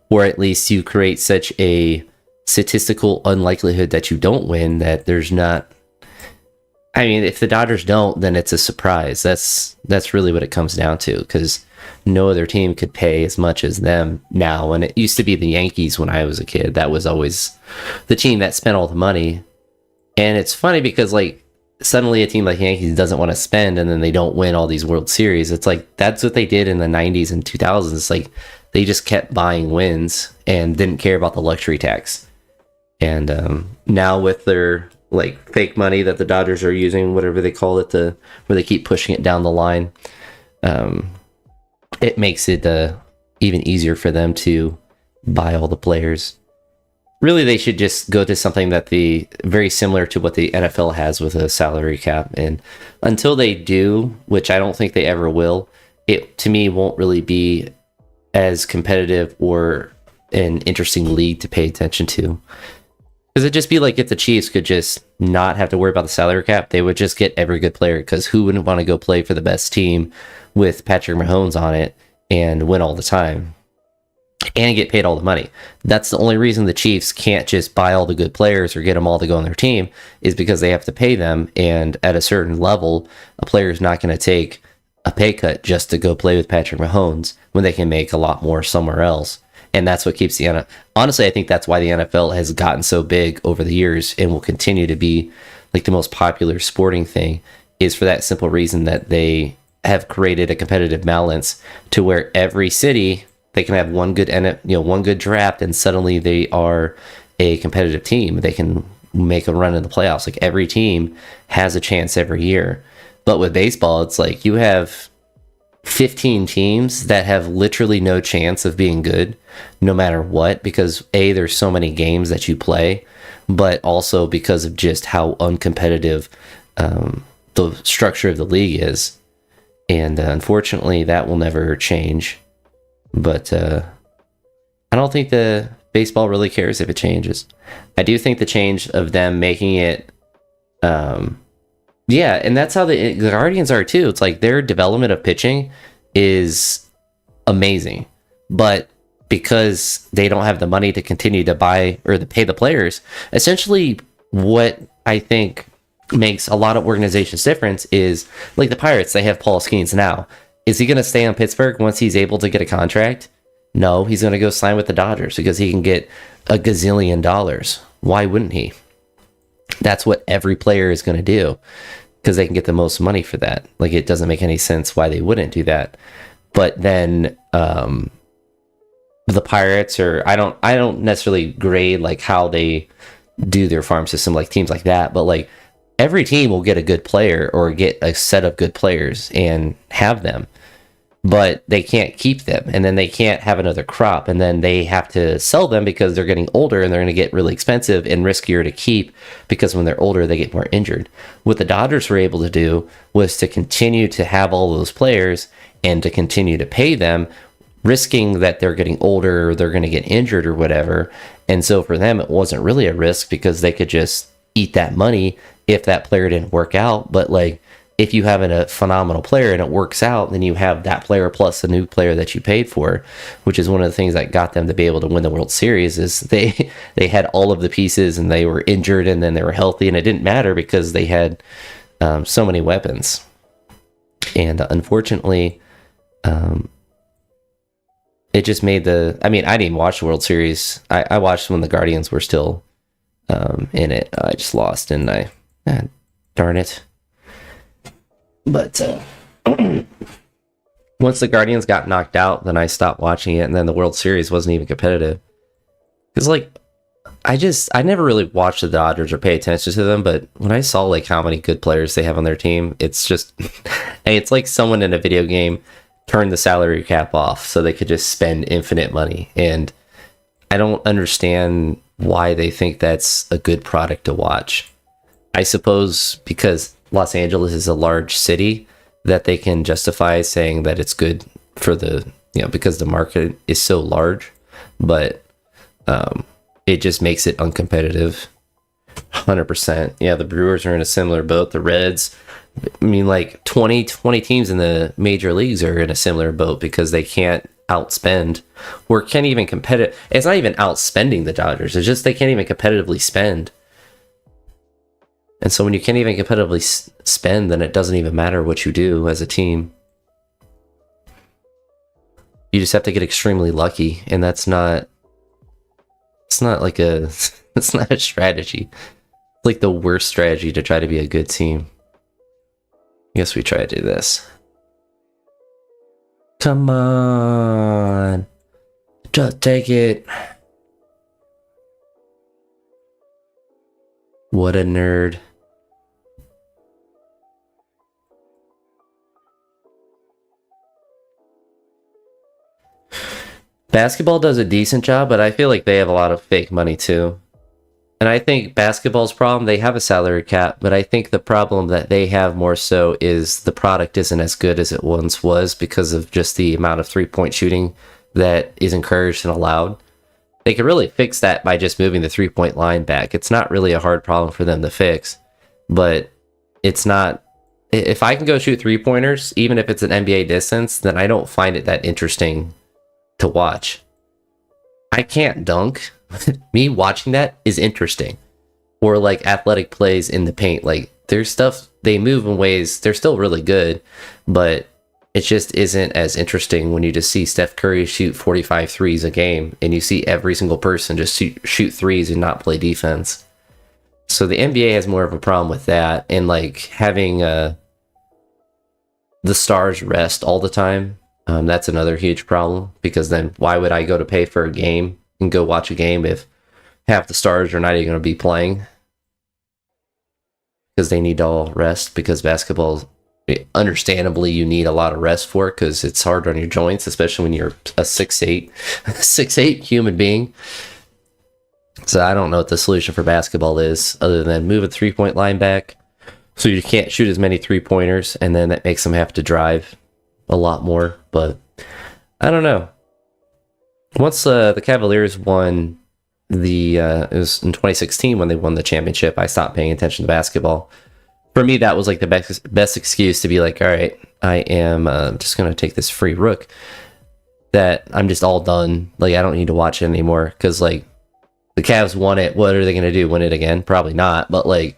[SPEAKER 1] Or at least you create such a statistical unlikelihood that you don't win that there's not. I mean, if the Dodgers don't, then it's a surprise. That's really what it comes down to, because no other team could pay as much as them now. And it used to be the Yankees when I was a kid. That was always the team that spent all the money. And it's funny because like suddenly a team like Yankees doesn't want to spend, and then they don't win all these World Series. It's like that's what they did in the 90s and 2000s. It's like they just kept buying wins and didn't care about the luxury tax. And now with their like fake money that the Dodgers are using, whatever they call it, where they keep pushing it down the line, it makes it even easier for them to buy all the players. Really, they should just go to something that very similar to what the NFL has with a salary cap. And until they do, which I don't think they ever will, it to me won't really be as competitive or an interesting league to pay attention to. Because it'd just be like if the Chiefs could just not have to worry about the salary cap, they would just get every good player, because who wouldn't want to go play for the best team with Patrick Mahomes on it and win all the time and get paid all the money. That's the only reason the Chiefs can't just buy all the good players or get them all to go on their team, is because they have to pay them. And at a certain level, a player is not going to take a pay cut just to go play with Patrick Mahomes when they can make a lot more somewhere else. And that's what keeps the NFL. Honestly, I think that's why the NFL has gotten so big over the years and will continue to be like the most popular sporting thing, is for that simple reason that they have created a competitive balance to where every city, they can have one good draft, and suddenly they are a competitive team. They can make a run in the playoffs. Like every team has a chance every year. But with baseball, it's like you have 15 teams that have literally no chance of being good no matter what, because there's so many games that you play, but also because of just how uncompetitive the structure of the league is. And unfortunately, that will never change. But I don't think the baseball really cares if it changes. I do think the change of them making it, and that's how the Guardians are too. It's like their development of pitching is amazing, but because they don't have the money to continue to buy or to pay the players, essentially what I think makes a lot of organizations different is like the Pirates. They have Paul Skeens now. Is he going to stay on Pittsburgh once he's able to get a contract? No, he's going to go sign with the Dodgers because he can get a gazillion dollars. Why wouldn't he? That's what every player is going to do, because they can get the most money for that. Like, it doesn't make any sense why they wouldn't do that. But then the Pirates, or I don't necessarily grade like how they do their farm system, like teams like that, but like every team will get a good player or get a set of good players and have them, but they can't keep them, and then they can't have another crop, and then they have to sell them because they're getting older and they're going to get really expensive and riskier to keep, because when they're older they get more injured. What the Dodgers were able to do was to continue to have all those players and to continue to pay them, risking that they're getting older or they're going to get injured or whatever. And so for them, it wasn't really a risk because they could just eat that money if that player didn't work out. But like, if you have a phenomenal player and it works out, then you have that player plus a new player that you paid for, which is one of the things that got them to be able to win the World Series. Is they had all of the pieces and they were injured and then they were healthy, and it didn't matter because they had so many weapons. And unfortunately, it just made I didn't even watch the World Series. I watched when the Guardians were still in it. I just lost, and darn it. But once the Guardians got knocked out, then I stopped watching it, and then the World Series wasn't even competitive. Because like, I never really watched the Dodgers or pay attention to them, but when I saw like how many good players they have on their team, it's just it's like someone in a video game turned the salary cap off so they could just spend infinite money. And I don't understand why they think that's a good product to watch. I suppose because Los Angeles is a large city that they can justify saying that it's good for because the market is so large, but it just makes it uncompetitive. 100%. Yeah, the Brewers are in a similar boat. The Reds, like 20 teams in the major leagues are in a similar boat because they can't outspend or can't even compete. It's not even outspending the Dodgers. It's just they can't even competitively spend. And so when you can't even competitively spend, then it doesn't even matter what you do as a team. You just have to get extremely lucky, and it's not like it's not a strategy. It's like the worst strategy to try to be a good team. I guess we try to do this. Come on. Just take it. What a nerd. Basketball does a decent job, but I feel like they have a lot of fake money too. And I think basketball's problem, they have a salary cap, but I think the problem that they have more so is the product isn't as good as it once was because of just the amount of three-point shooting that is encouraged and allowed. They could really fix that by just moving the three-point line back. It's not really a hard problem for them to fix, but it's not if I can go shoot 3-pointers, even if it's an NBA distance, then I don't find it that interesting to watch. I can't dunk. Me watching that is interesting. Or like athletic plays in the paint. Like there's stuff they move in ways they're still really good, but it just isn't as interesting when you just see Steph Curry shoot 45 threes a game and you see every single person just shoot threes and not play defense. So the NBA has more of a problem with that, and like having the stars rest all the time. That's another huge problem, because then why would I go to pay for a game and go watch a game if half the stars are not even going to be playing? Because they need to all rest, because basketball, understandably, you need a lot of rest for it because it's hard on your joints, especially when you're a 6'8", 6'8" human being. So I don't know what the solution for basketball is other than move a 3-point line back so you can't shoot as many 3-pointers, and then that makes them have to drive a lot more. But I don't know. Once the Cavaliers won it was in 2016 when they won the championship, I stopped paying attention to basketball. For me, that was like the best excuse to be like, all right, I am just going to take this free rook that I'm just all done. Like, I don't need to watch it anymore, because like the Cavs won it. What are they going to do? Win it again? Probably not. But like,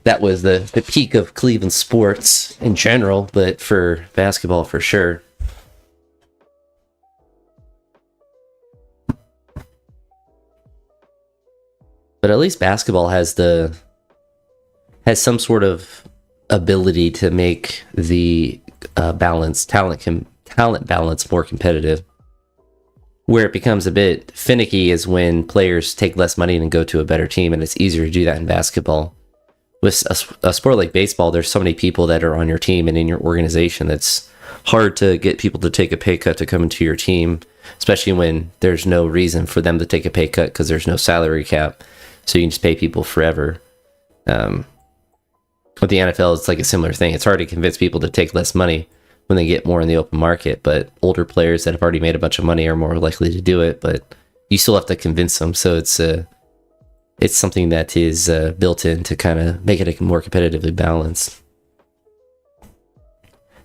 [SPEAKER 1] that was the peak of Cleveland sports in general, but for basketball for sure. But at least basketball has some sort of ability to make the talent balance more competitive. Where it becomes a bit finicky is when players take less money and go to a better team, and it's easier to do that in basketball. With a sport like baseball, there's so many people that are on your team and in your organization that's hard to get people to take a pay cut to come into your team, especially when there's no reason for them to take a pay cut because there's no salary cap. So you can just pay people forever. With the NFL, it's like a similar thing. It's hard to convince people to take less money when they get more in the open market, but older players that have already made a bunch of money are more likely to do it, but you still have to convince them. So it's something that is built in to kind of make it more competitively balanced.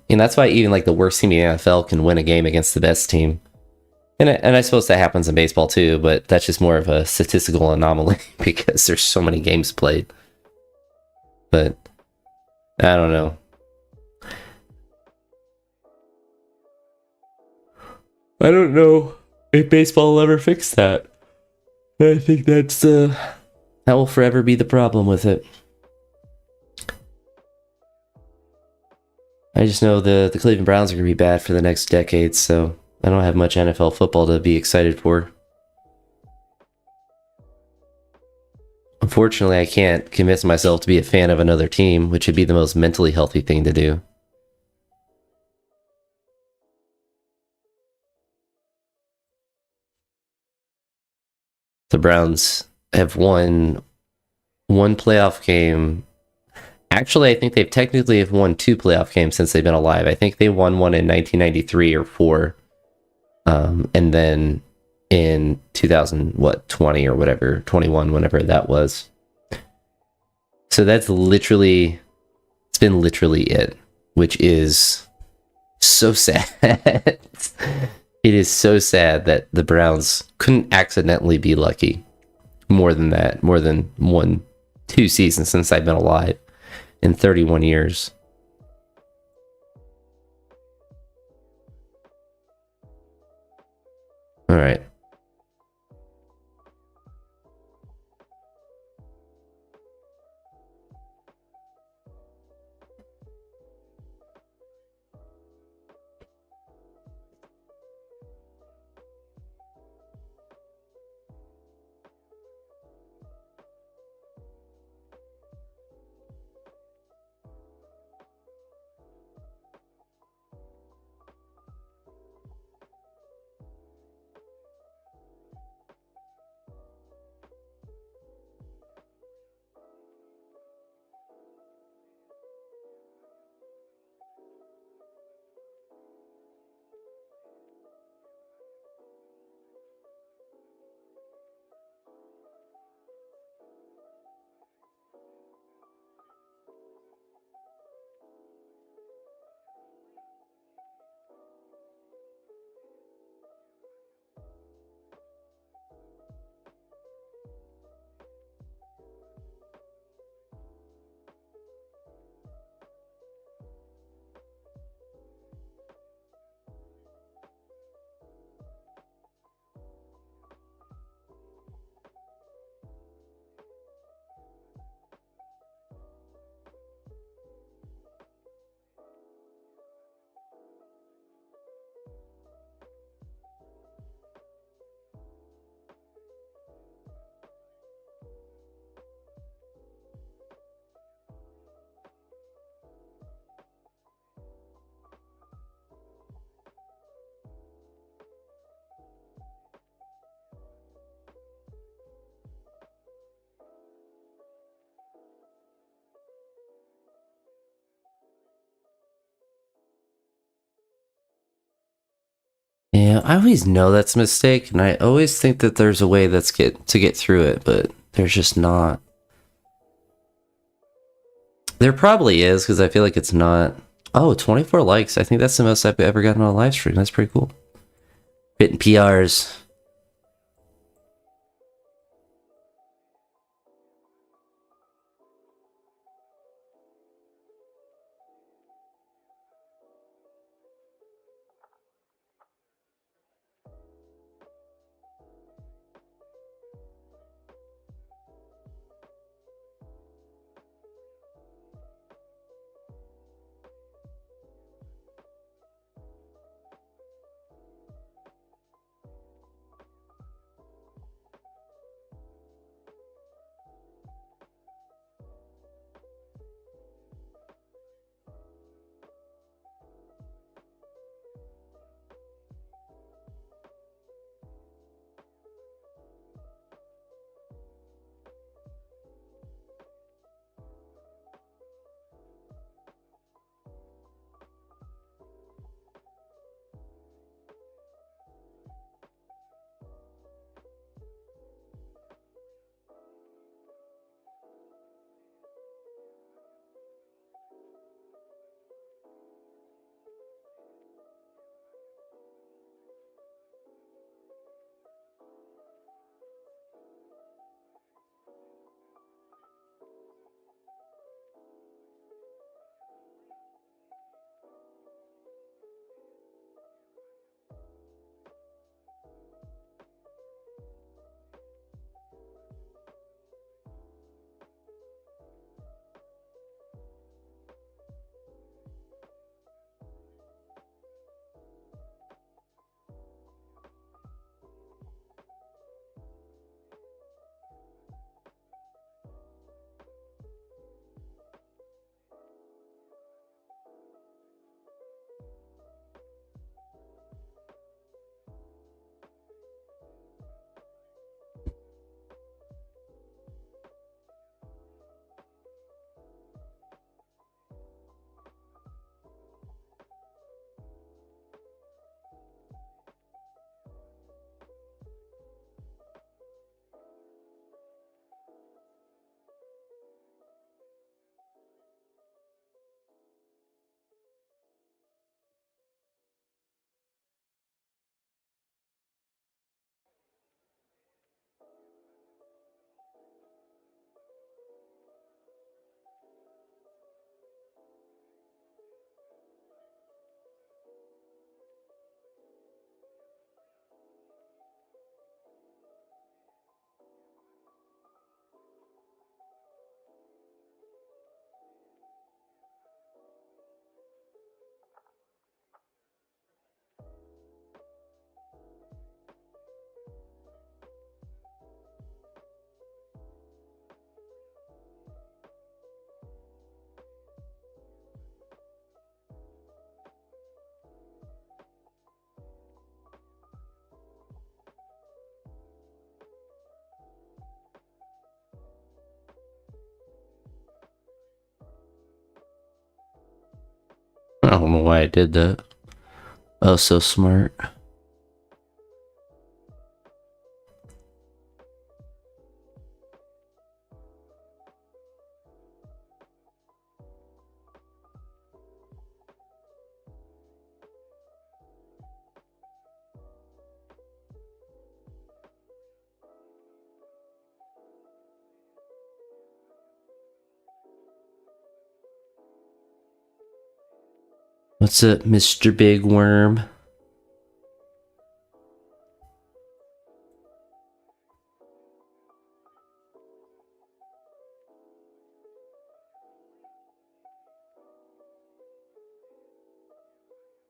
[SPEAKER 1] And that's why even like the worst team in the NFL can win a game against the best team. And I suppose that happens in baseball too, but that's just more of a statistical anomaly because there's so many games played. But I don't know. I don't know if baseball will ever fix that. I think that will forever be the problem with it. I just know the Cleveland Browns are going to be bad for the next decade, so I don't have much NFL football to be excited for. Unfortunately, I can't convince myself to be a fan of another team, which would be the most mentally healthy thing to do. The Browns have won one playoff game. Actually, I think they've technically have won 2 playoff games since they've been alive. I think they won one in 1993 or 4. And then in 2020 or whatever, 21, whenever that was. So it's been literally it, which is so sad. It is so sad that the Browns couldn't accidentally be lucky more than 2 seasons since I've been alive in 31 years. All right. Yeah, I always know that's a mistake, and I always think that there's a way to get through it, but there's just not. There probably is, because I feel like it's not. Oh, 24 likes. I think that's the most I've ever gotten on a live stream. That's pretty cool. Hitting PRs. I don't know why I did that. Oh, so smart. What's up, Mr. Big Worm?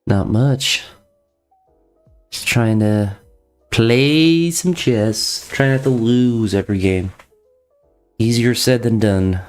[SPEAKER 1] Not much. Just trying to play some chess. Trying not to lose every game. Easier said than done.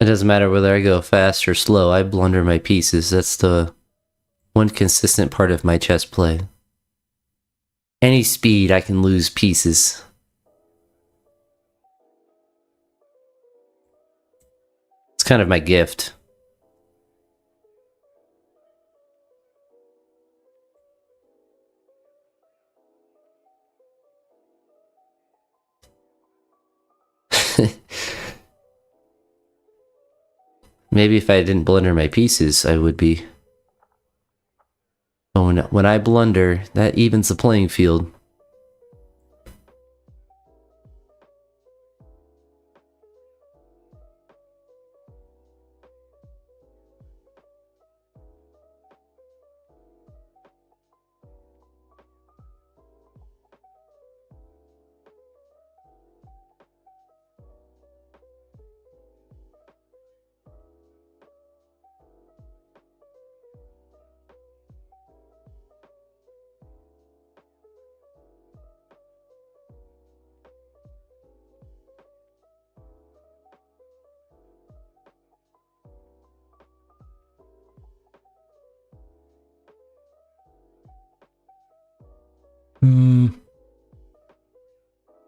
[SPEAKER 1] doesn't matter whether I go fast or slow, I blunder my pieces. That's the one consistent part of my chess play. Any speed, I can lose pieces. It's kind of my gift. Maybe if I didn't blunder my pieces, I would be. But when I blunder, that evens the playing field.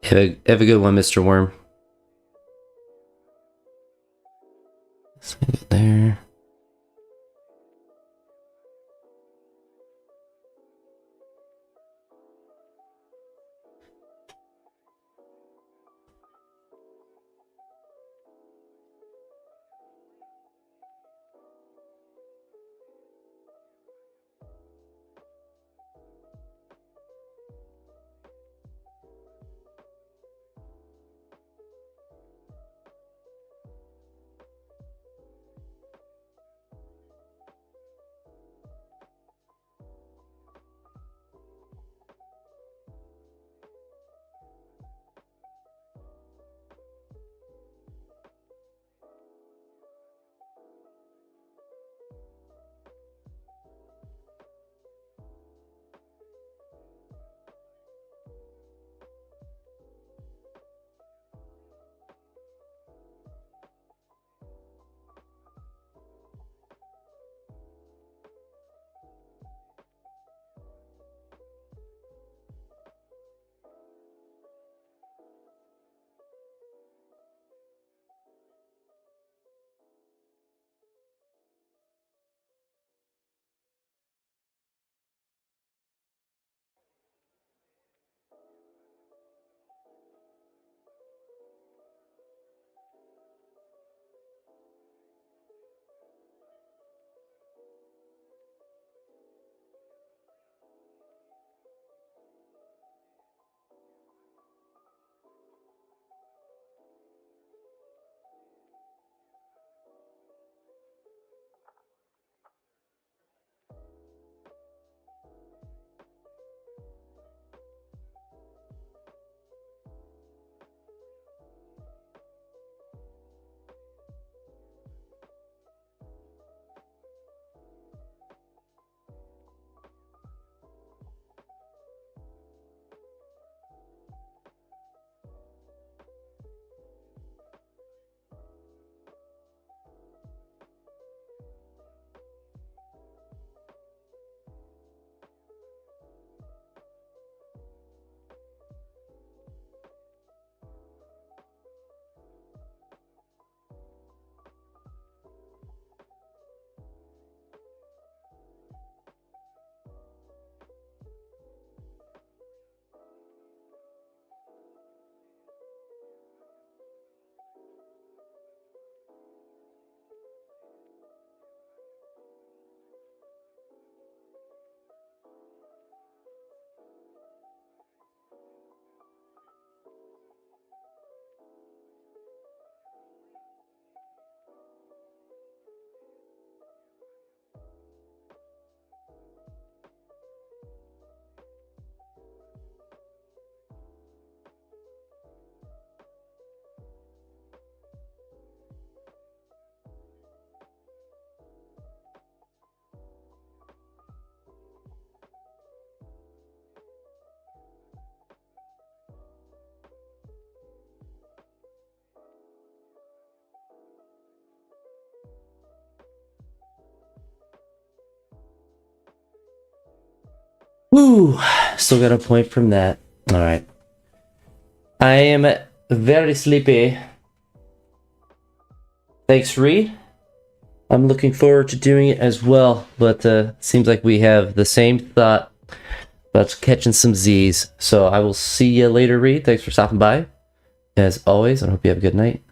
[SPEAKER 1] Have a good one, Mr. Worm. Let's leave it there. Woo! Still got a point from that. All right. I am very sleepy. Thanks, Reed. I'm looking forward to doing it as well, but seems like we have the same thought about catching some Z's. So I will see you later, Reed. Thanks for stopping by. As always, I hope you have a good night.